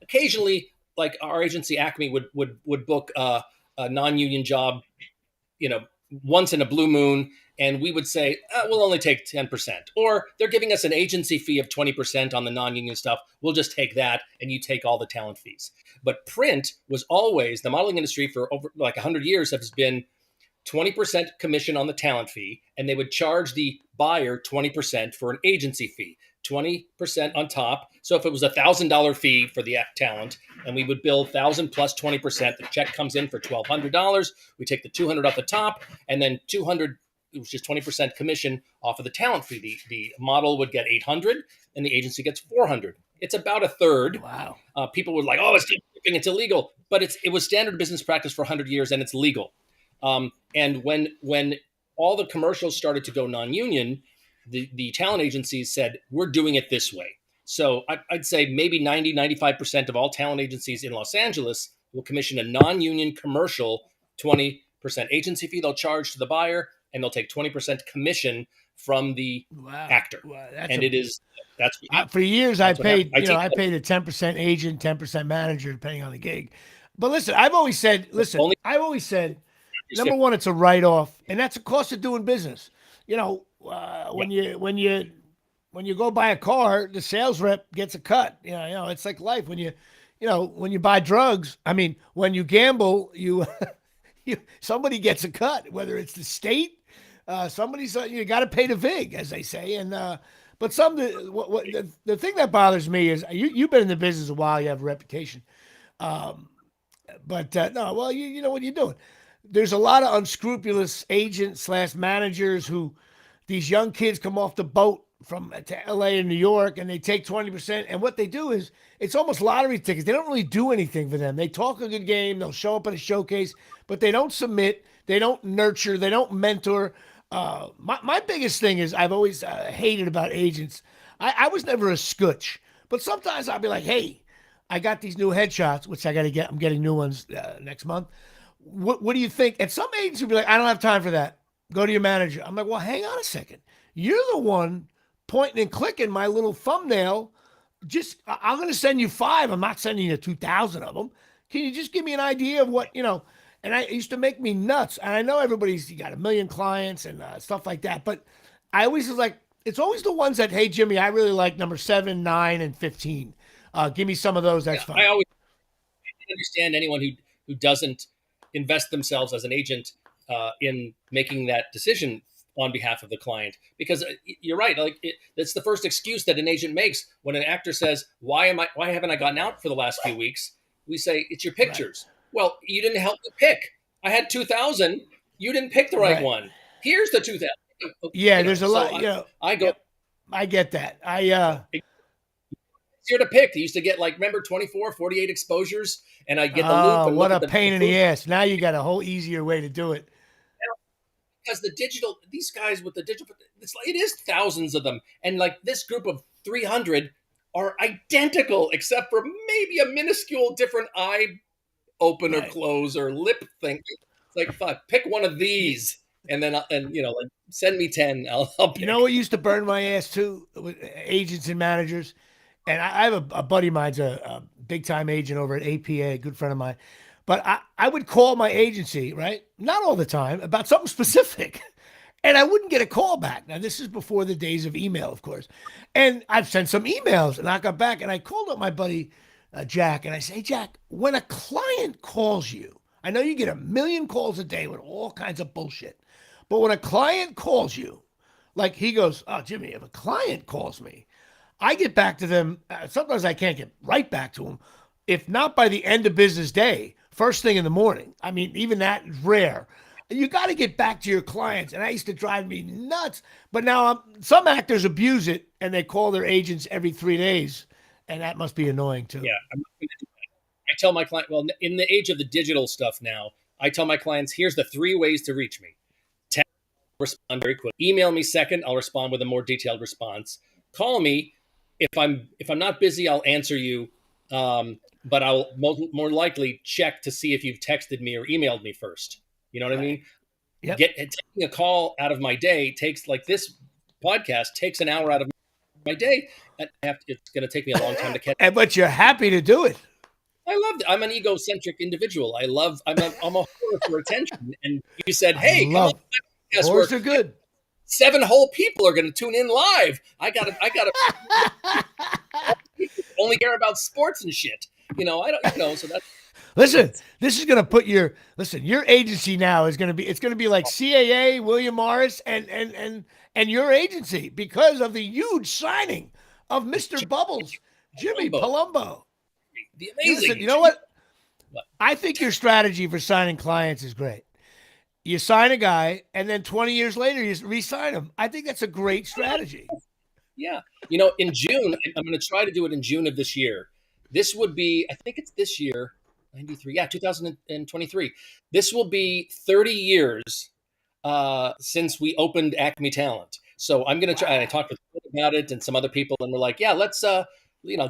occasionally, like our agency Acme would book a non-union job, once in a blue moon. And we would say, we'll only take 10%. Or they're giving us an agency fee of 20% on the non-union stuff. We'll just take that, and you take all the talent fees. But print was always, the modeling industry for over like 100 years has been 20% commission on the talent fee, and they would charge the buyer 20% for an agency fee, 20% on top. So if it was $1,000 fee for the talent, and we would bill 1,000 plus 20%, the check comes in for $1,200. We take the $200 off the top, and then $200, which is 20% commission off of the talent fee. The model would get $800, and the agency gets $400. It's about a third. Wow. People were like, it's illegal. But it was standard business practice for 100 years, and it's legal. And when all the commercials started to go non-union, the talent agencies said, we're doing it this way. So I'd say maybe 95% of all talent agencies in Los Angeles will commission a non-union commercial, 20% agency fee they'll charge to the buyer, and they'll take 20% commission from the actor. Wow, for years I paid a 10% agent, 10% manager, depending on the gig. But listen, I've always said, number one, it's a write-off, and that's a cost of doing business. When you go buy a car, the sales rep gets a cut. It's like life. When you buy drugs, when you gamble, somebody gets a cut, whether it's the state, you got to pay the vig, as they say. And but the thing that bothers me is you've been in the business a while, you have a reputation. You know what you're doing. There's a lot of unscrupulous agents / managers who these young kids come off the boat from to LA and New York, and they take 20%. And what they do is it's almost lottery tickets. They don't really do anything for them. They talk a good game. They'll show up at a showcase, but they don't submit. They don't nurture. They don't mentor. My biggest thing is I've always hated about agents. I was never a scutch, but sometimes I'll be like, hey, I got these new headshots, which I got to get. I'm getting new ones next month. what do you think? And some agents will be like, I don't have time for that. Go to your manager. I'm like, well, hang on a second. You're the one pointing and clicking my little thumbnail. I'm going to send you 5. I'm not sending you 2,000 of them. Can you just give me an idea of what, and it used to make me nuts. And I know you got a million clients and stuff like that. But I always was like, it's always the ones that, hey, Jimmy, I really like number 7, 9, and 15. Give me some of those. That's fine. I always understand anyone who doesn't invest themselves as an agent in making that decision on behalf of the client, because you're right. Like it's the first excuse that an agent makes when an actor says, why haven't I gotten out for the last few weeks? We say, it's your pictures. Right. Well, you didn't help me pick. I had 2,000. You didn't pick the right one. Here's the 2,000. Yeah, there's a lot. I get that. It's here to pick. They used to get remember 24, 48 exposures, and I get the loop. And what a pain in the ass. Now you got a whole easier way to do it. Because these guys with the digital, it is thousands of them. And this group of 300 are identical, except for maybe a minuscule different eye open or close or lip thing. It's like, fuck, pick one of these. And then, send me 10. I'll pick. You know what used to burn my ass too? With agents and managers. And I have a buddy of mine's a big time agent over at APA, a good friend of mine. But I would call my agency, right? Not all the time, about something specific. And I wouldn't get a call back. Now, this is before the days of email, of course. And I've sent some emails and I got back and I called up my buddy, Jack, and I say, hey, Jack, when a client calls you, I know you get 1 million calls a day with all kinds of bullshit. But when a client calls you, he goes, oh, Jimmy, if a client calls me, I get back to them. Sometimes I can't get right back to them. If not by the end of business day, first thing in the morning. I mean, even that is rare. You got to get back to your clients. And that used to drive me nuts. But now some actors abuse it and they call their agents every 3 days. And that must be annoying too. Yeah. I tell my client, well, in the age of the digital stuff now, I tell my clients, here's the 3 ways to reach me. Text, respond very quick. Email me second. I'll respond with a more detailed response. Call me. If I'm not busy, I'll answer you. But I'll more likely check to see if you've texted me or emailed me first. You know what I mean? Yep. Taking a call out of my day takes, this podcast takes an hour out of my day. It's going to take me a long time to catch. But you're happy to do it. I love it. I'm an egocentric individual. I'm a whore for attention. And you said, hey, come on. Whores are good. 7 whole people are going to tune in live. I got to only care about sports and shit. I don't, so that's. Listen, this is going to put your agency now is going to be, it's going to be like CAA, William Morris, and your agency because of the huge signing of Mr. Bubbles, Jimmy Palumbo. The amazing. Listen, you know what? I think your strategy for signing clients is great. You sign a guy, and then 20 years later, you re-sign him. I think that's a great strategy. Yeah. In June, I'm going to try to do it in June of this year. This would be, I think it's this year, 93. Yeah, 2023. This will be 30 years since we opened Acme Talent. So I'm going to try, and I talked with about it and some other people, and we're like, yeah, let's,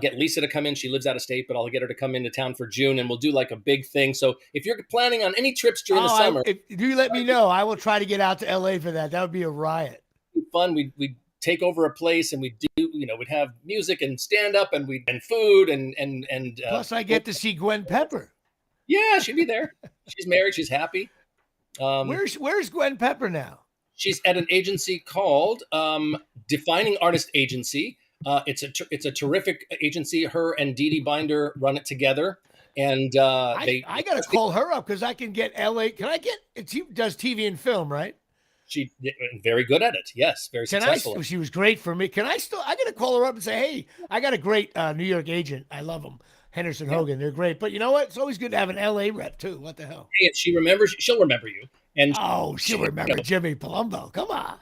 get Lisa to come in. She lives out of state, but I'll get her to come into town for June, and we'll do a big thing. So if you're planning on any trips during the summer. If you let me know, I will try to get out to LA for that. That would be a riot. Fun. We'd take over a place and we'd have music and stand up and food and plus I get to see Gwen Pepper. Yeah, she'd be there. She's married. She's happy. Where's Gwen Pepper now? She's at an agency called Defining Artist Agency. It's a terrific agency. Her and Dee Dee Binder run it together. And I got to call her up because I can get LA. Does TV and film, right? She very good at it. Yes, very successful. She was great for me. I got to call her up and say, hey, I got a great New York agent. I love them. Henderson Hogan. They're great. But you know what? It's always good to have an LA rep too. What the hell? Hey, if she remembers, she'll remember you. And she'll remember Jimmy Palumbo. Come on.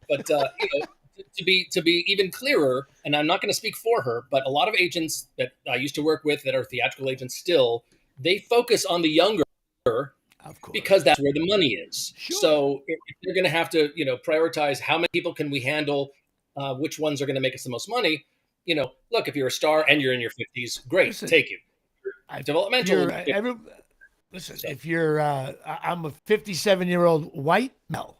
But to be even clearer, and I'm not going to speak for her, but a lot of agents that I used to work with that are theatrical agents still, they focus on the younger, of course, because that's where the money is. Sure. So if they're going to have to, prioritize how many people can we handle, which ones are going to make us the most money. Look, if you're a star and you're in your 50s, great, take you. Developmental. Listen, So if you're, I'm a 57-year-old white male,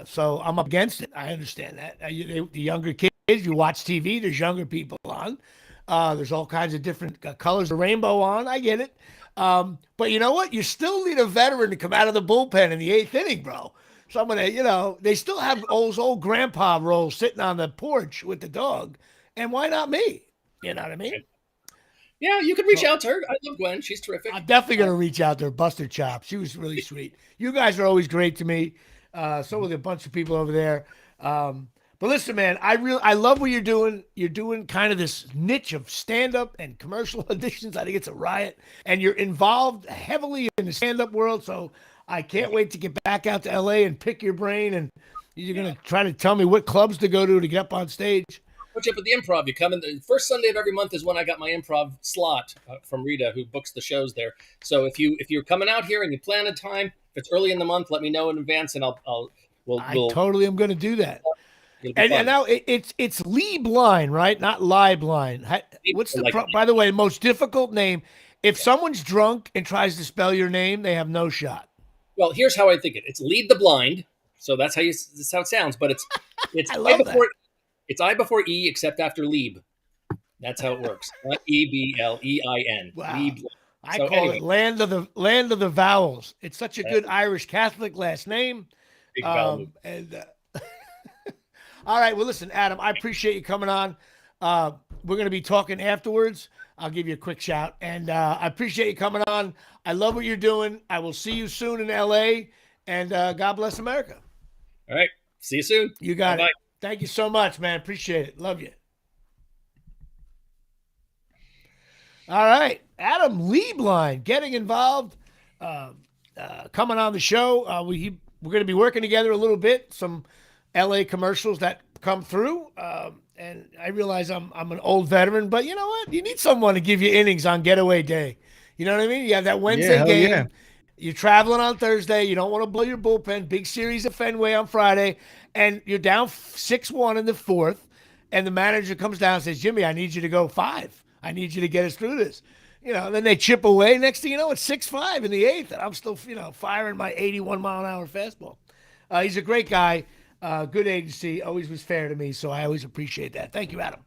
so I'm up against it. I understand that. The younger kids, you watch TV. There's younger people on. There's all kinds of different colors of rainbow on. I get it. But you know what? You still need a veteran to come out of the bullpen in the eighth inning, bro. Someone that, they still have those old grandpa roles sitting on the porch with the dog. And why not me? You know what I mean? yeah, you could reach So out to her. I love Gwen. She's terrific. I'm definitely going to reach out to her, bust her chops. She was really sweet. You guys are always great to me. So with a bunch of people over there. But listen, man, I love what you're doing. You're doing kind of this niche of stand-up and commercial auditions. I think it's a riot. And you're involved heavily in the stand-up world. So I can't wait to get back out to LA and pick your brain. And you're going to try to tell me what clubs to go to get up on stage. Put you up at the Improv. You come in the first Sunday of every month is when I got my improv slot from Rita, who books the shows there. So if you're coming out here and you plan a time, if it's early in the month, let me know in advance, and we'll totally am going to do that. it'll be fun. And now it's Lieblein, right? Not Lieblein. What's by the way, the most difficult name? If someone's drunk and tries to spell your name, they have no shot. Well, here's how I think it. It's Lead the Blind. So that's how it sounds, but it's I love that. It's I before E, except after Lieb. That's how it works. Not Eblein. Wow. Lieblein. I call it land of the vowels. It's such a good Irish Catholic last name. Big vowel. All right. Well, listen, Adam, I appreciate you coming on. We're going to be talking afterwards. I'll give you a quick shout. And I appreciate you coming on. I love what you're doing. I will see you soon in LA. And God bless America. All right. See you soon. You got Bye-bye. it. Thank you so much, man. Appreciate it. Love you. All right. Adam Lieblein getting involved, coming on the show. We're going to be working together a little bit. Some LA commercials that come through. And I realize I'm an old veteran, but you know what? You need someone to give you innings on getaway day. You know what I mean? You have that Wednesday game. Yeah. You're traveling on Thursday. You don't want to blow your bullpen. Big series at Fenway on Friday. And you're down 6-1 in the fourth. And the manager comes down and says, Jimmy, I need you to go 5. I need you to get us through this. Then they chip away. Next thing you know, it's 6-5 in the eighth. And I'm still, firing my 81-mile-an-hour fastball. He's a great guy. Good agency. Always was fair to me. So I always appreciate that. Thank you, Adam.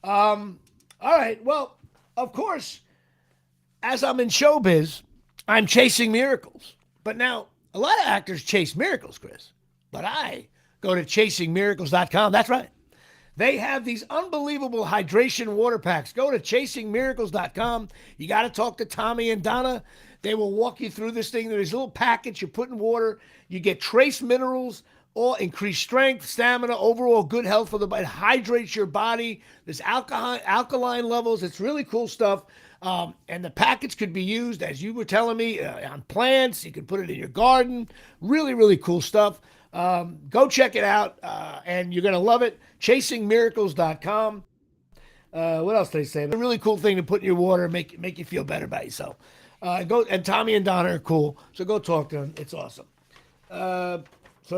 All right. Well, of course, as I'm in showbiz, I'm chasing miracles. But now, a lot of actors chase miracles, Chris. But I go to chasingmiracles.com. That's right. They have these unbelievable hydration water packs. Go to chasingmiracles.com. You got to talk to Tommy and Donna. They will walk you through this thing. There's a little package you put in water. You get trace minerals, all increased strength, stamina, overall good health for the body. It hydrates your body. There's alkaline levels. It's really cool stuff. And the package could be used, as you were telling me, on plants. You can put it in your garden. Really, really cool stuff. Go check it out, and you're going to love it. ChasingMiracles.com. What else did they say? A really cool thing to put in your water, make you feel better about yourself. And Tommy and Donna are cool, so go talk to them. It's awesome. So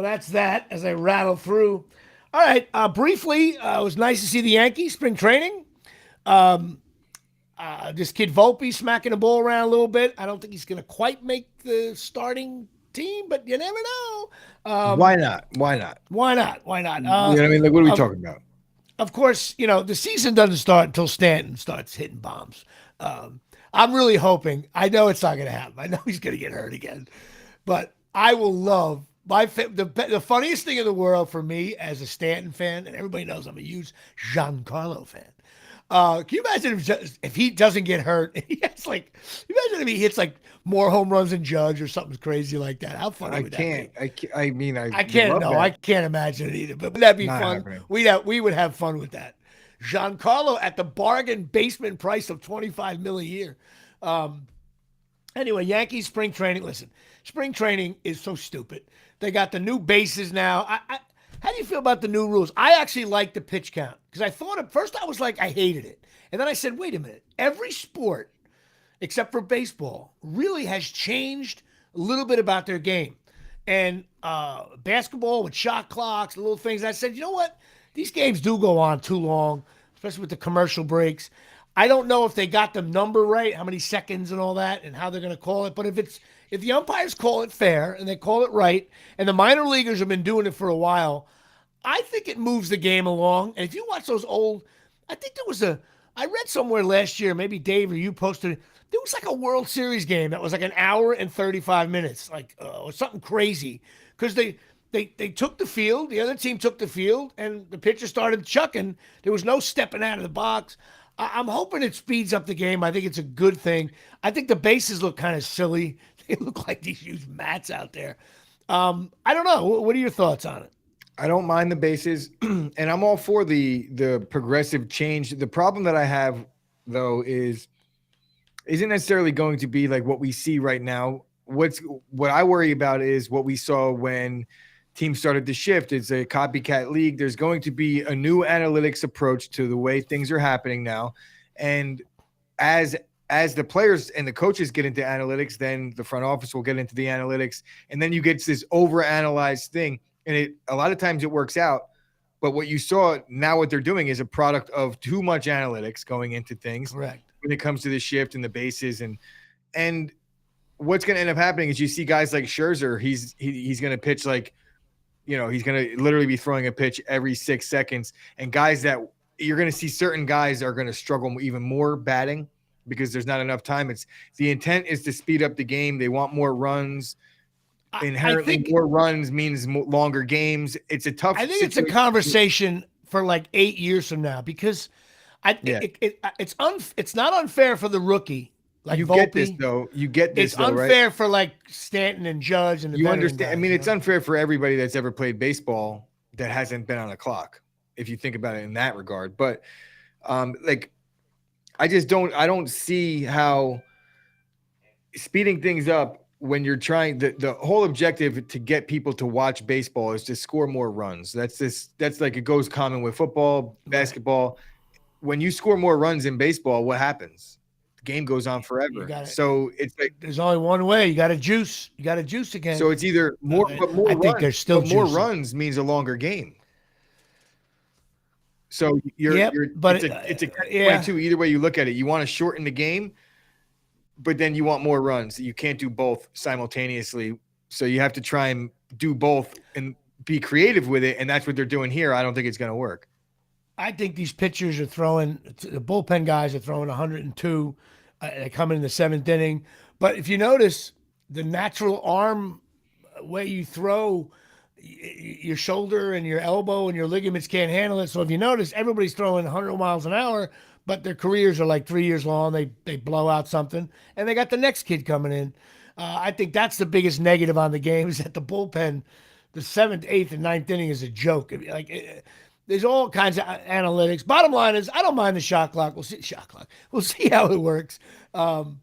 that's that as I rattle through. All right, briefly, it was nice to see the Yankees spring training. This kid Volpe smacking the ball around a little bit. I don't think he's going to quite make the starting team, but you never know. Why not? Why not? Why not? Why not? You know what I mean? Like, what are we talking about? Of course, the season doesn't start until Stanton starts hitting bombs. I'm really hoping. I know it's not going to happen. I know he's going to get hurt again, but I will love the funniest thing in the world for me as a Stanton fan, and everybody knows I'm a huge Giancarlo fan. Can you imagine if he doesn't get hurt? Imagine if he hits like more home runs than Judge or something crazy like that. How funny would that be? I can't. No, I can't imagine it either. But would that be fun? Happening. We would have fun with that. Giancarlo at the bargain basement price of $25 million a year. Anyway, Yankees spring training. Listen, spring training is so stupid. They got the new bases now. How do you feel about the new rules? I actually like the pitch count because I thought at first I was like, I hated it. And then I said, wait a minute. Every sport, except for baseball, really has changed a little bit about their game. And basketball with shot clocks, little things. I said, you know what? These games do go on too long, especially with the commercial breaks. I don't know if they got the number right, how many seconds and all that, and how they're going to call it. But if the umpires call it fair and they call it right, and the minor leaguers have been doing it for a while, I think it moves the game along. And if you watch those old, I think I read somewhere last year, maybe Dave or you posted it. There was like a World Series game that was like an hour and 35 minutes, like or something crazy, because they took the field, the other team took the field, and the pitcher started chucking. There was no stepping out of the box. I'm hoping it speeds up the game. I think it's a good thing. I think the bases look kind of silly. They look like these huge mats out there. I don't know. What are your thoughts on it? I don't mind the bases, and I'm all for the progressive change. The problem that I have, though, isn't necessarily going to be like what we see right now. What I worry about is what we saw when teams started to shift. It's a copycat league. There's going to be a new analytics approach to the way things are happening now, and as the players and the coaches get into analytics, then the front office will get into the analytics, and then you get this overanalyzed thing. And a lot of times it works out, but what you saw now, what they're doing is a product of too much analytics going into things. Correct. When it comes to the shift and the bases, and what's going to end up happening is you see guys like Scherzer. He's going to pitch like, he's going to literally be throwing a pitch every 6 seconds, and guys that you're going to see certain guys are going to struggle even more batting because there's not enough time. It's the intent is to speed up the game. They want more runs. Inherently, more runs means longer games. It's a tough. I think it's a conversation for like 8 years from now because it's not unfair for the rookie. Like you Volpe. Get this though. You get this. It's unfair for like Stanton and Judge and the you understand. Guys, I mean, it's unfair for everybody that's ever played baseball that hasn't been on a clock. If you think about it in that regard, but I don't see how speeding things up. When you're trying, the whole objective to get people to watch baseball is to score more runs. That's like it goes common with football, basketball. When you score more runs in baseball, what happens? The game goes on forever. So it's like there's only one way. You got to juice. You got to juice again. So it's either more, but more. I think there's still more runs means a longer game. So it's a catch-22. Either way you look at it, you want to shorten the game. But then you want more runs. You can't do both simultaneously. So you have to try and do both and be creative with it. And that's what they're doing here. I don't think it's going to work. I think these pitchers are throwing, the bullpen guys are throwing 102. They come in the 7th inning. But if you notice, the natural arm way you throw, your shoulder and your elbow and your ligaments can't handle it. So if you notice, everybody's throwing 100 miles an hour. But their careers are like 3 years long. They blow out something, and they got the next kid coming in. I think that's the biggest negative on the game is that the bullpen, the 7th, 8th, and 9th inning is a joke. There's all kinds of analytics. Bottom line is, I don't mind the shot clock. We'll see how it works. It'd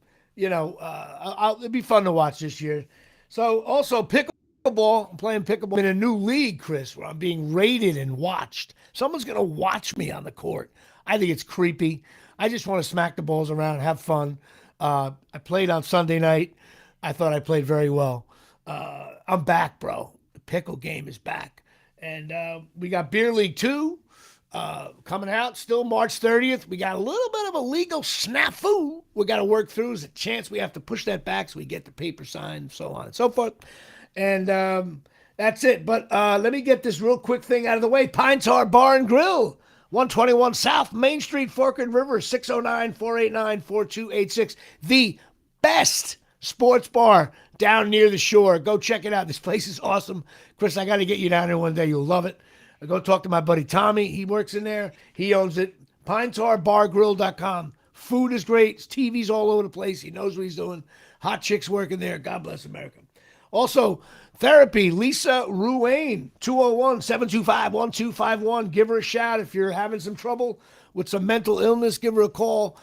be fun to watch this year. So also pickleball. I'm playing pickleball in a new league, Chris, where I'm being rated and watched. Someone's gonna watch me on the court. I think it's creepy. I just want to smack the balls around, have fun. I played on Sunday night. I thought I played very well. I'm back, bro. The pickle game is back. And we got Beer League 2 coming out still March 30th. We got a little bit of a legal snafu we got to work through. There's a chance we have to push that back so we get the paper signed and so on and so forth. And that's it. But let me get this real quick thing out of the way. Pine Tar Bar and Grill. 121 South Main Street, Forked River, 609-489-4286. The best sports bar down near the shore. Go check it out. This place is awesome. Chris, I got to get you down there one day. You'll love it. I go talk to my buddy Tommy. He works in there. He owns it. PineTarBarGrill.com. Food is great. TV's all over the place. He knows what he's doing. Hot chicks working there. God bless America. Also, therapy, Lisa Ruane, 201-725-1251. Give her a shout if you're having some trouble with some mental illness. Give her a call.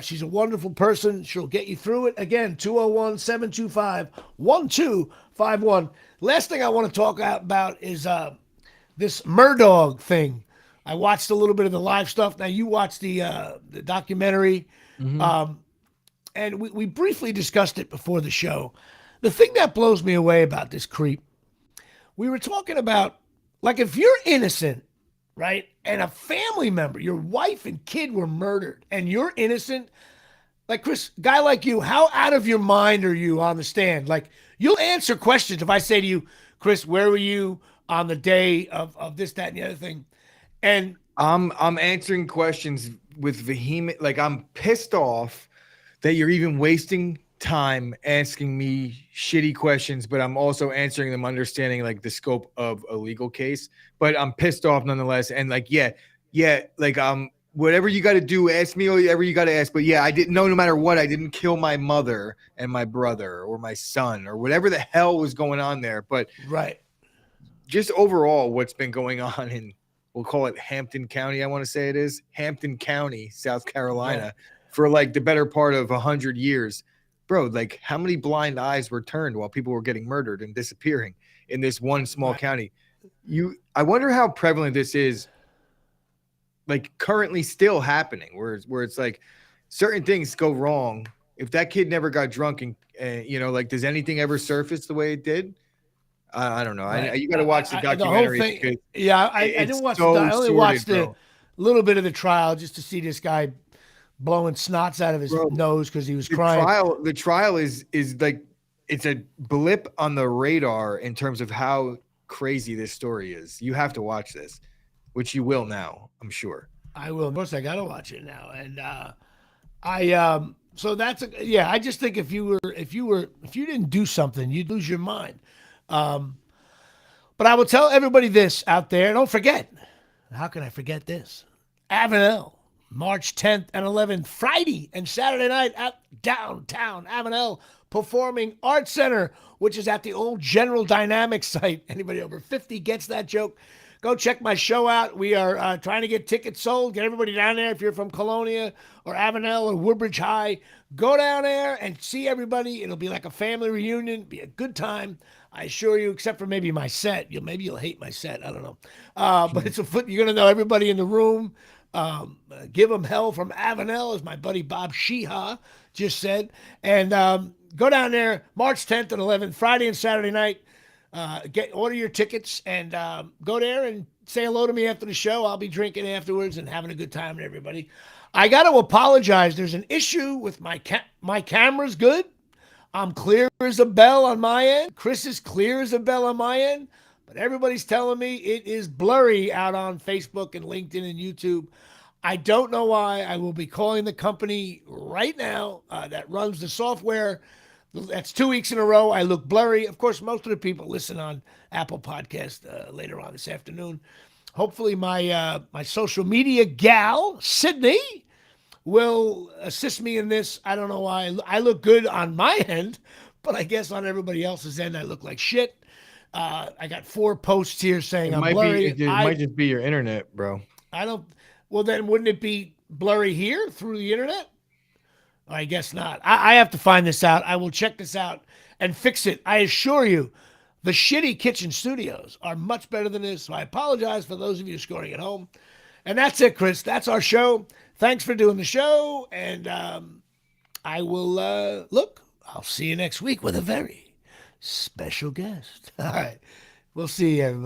She's a wonderful person. She'll get you through it. Again, 201-725-1251. Last thing I want to talk about is this Murdog thing. I watched a little bit of the live stuff. Now, you watched the documentary. Mm-hmm. And we briefly discussed it before the show. The thing that blows me away about this creep, we were talking about, like, if you're innocent, right? And a family member, your wife and kid were murdered, and you're innocent. Like, Chris, guy like you, how out of your mind are you on the stand? Like, you'll answer questions if I say to you, Chris, where were you on the day of this, that, and the other thing? And I'm answering questions with vehement, like I'm pissed off that you're even wasting time asking me shitty questions, but I'm also answering them understanding like the scope of a legal case. But I'm pissed off nonetheless. And like, yeah, like whatever you got to do, ask me whatever you got to ask. But yeah, I didn't know, no matter what, I didn't kill my mother and my brother or my son or whatever the hell was going on there. But right, just overall, what's been going on in, we'll call it Hampton County. I want to say it is Hampton County, South Carolina, right. for like the better part of 100 years, bro. Like, how many blind eyes were turned while people were getting murdered and disappearing in this one small Right. county? I wonder how prevalent this is, like currently still happening, where it's like certain things go wrong. If that kid never got drunk and like, does anything ever surface the way it did? I don't know. Right. You got to watch the The whole documentary thing. because Yeah, I it's didn't watch the. so I only sordid, watched a bro. little bit of the trial just to see this guy blowing snots out of his Bro, nose because he was the crying. trial is like, it's a blip on the radar in terms of how crazy this story is. You have to watch this, which you will now, I'm sure. I will. Of course, I gotta watch it now. And so that's yeah. I just think if you didn't do something, you'd lose your mind. Um, but I will tell everybody this out there. Don't forget. How can I forget this? Avenel, March 10th and 11th, Friday and Saturday night at downtown Avenel Performing Arts Center, which is at the old General Dynamics site. Anybody over 50 gets that joke. Go check my show out. We are trying to get tickets sold. Get everybody down there. If you're from Colonia or Avenel or Woodbridge High, go down there and see everybody. It'll be like a family reunion. Be a good time. I assure you, except for maybe my set. Maybe you'll hate my set. I don't know. But it's you're going to know everybody in the room. Give them hell from Avenel, as my buddy Bob Sheeha just said. And go down there March 10th and 11th, Friday and Saturday night. Order your tickets and go there and say hello to me after the show. I'll be drinking afterwards and having a good time with everybody. I got to apologize. There's an issue with my camera's good. I'm clear as a bell on my end. Chris is clear as a bell on my end. But everybody's telling me it is blurry out on Facebook and LinkedIn and YouTube. I don't know why. I will be calling the company right now that runs the software. That's 2 weeks in a row. I look blurry. Of course, most of the people listen on Apple Podcast later on this afternoon. Hopefully, my social media gal, Sydney, will assist me in this. I don't know why. I look good on my end, but I guess on everybody else's end, I look like shit. I got 4 posts here saying I'm blurry. It might just be your internet, bro. I don't. Well, then wouldn't it be blurry here through the internet? I guess not. I have to find this out. I will check this out and fix it. I assure you, the shitty kitchen studios are much better than this. So I apologize for those of you scoring at home. And that's it, Chris. That's our show. Thanks for doing the show. And I will look. I'll see you next week with a very special guest. All right. We'll see you, everybody.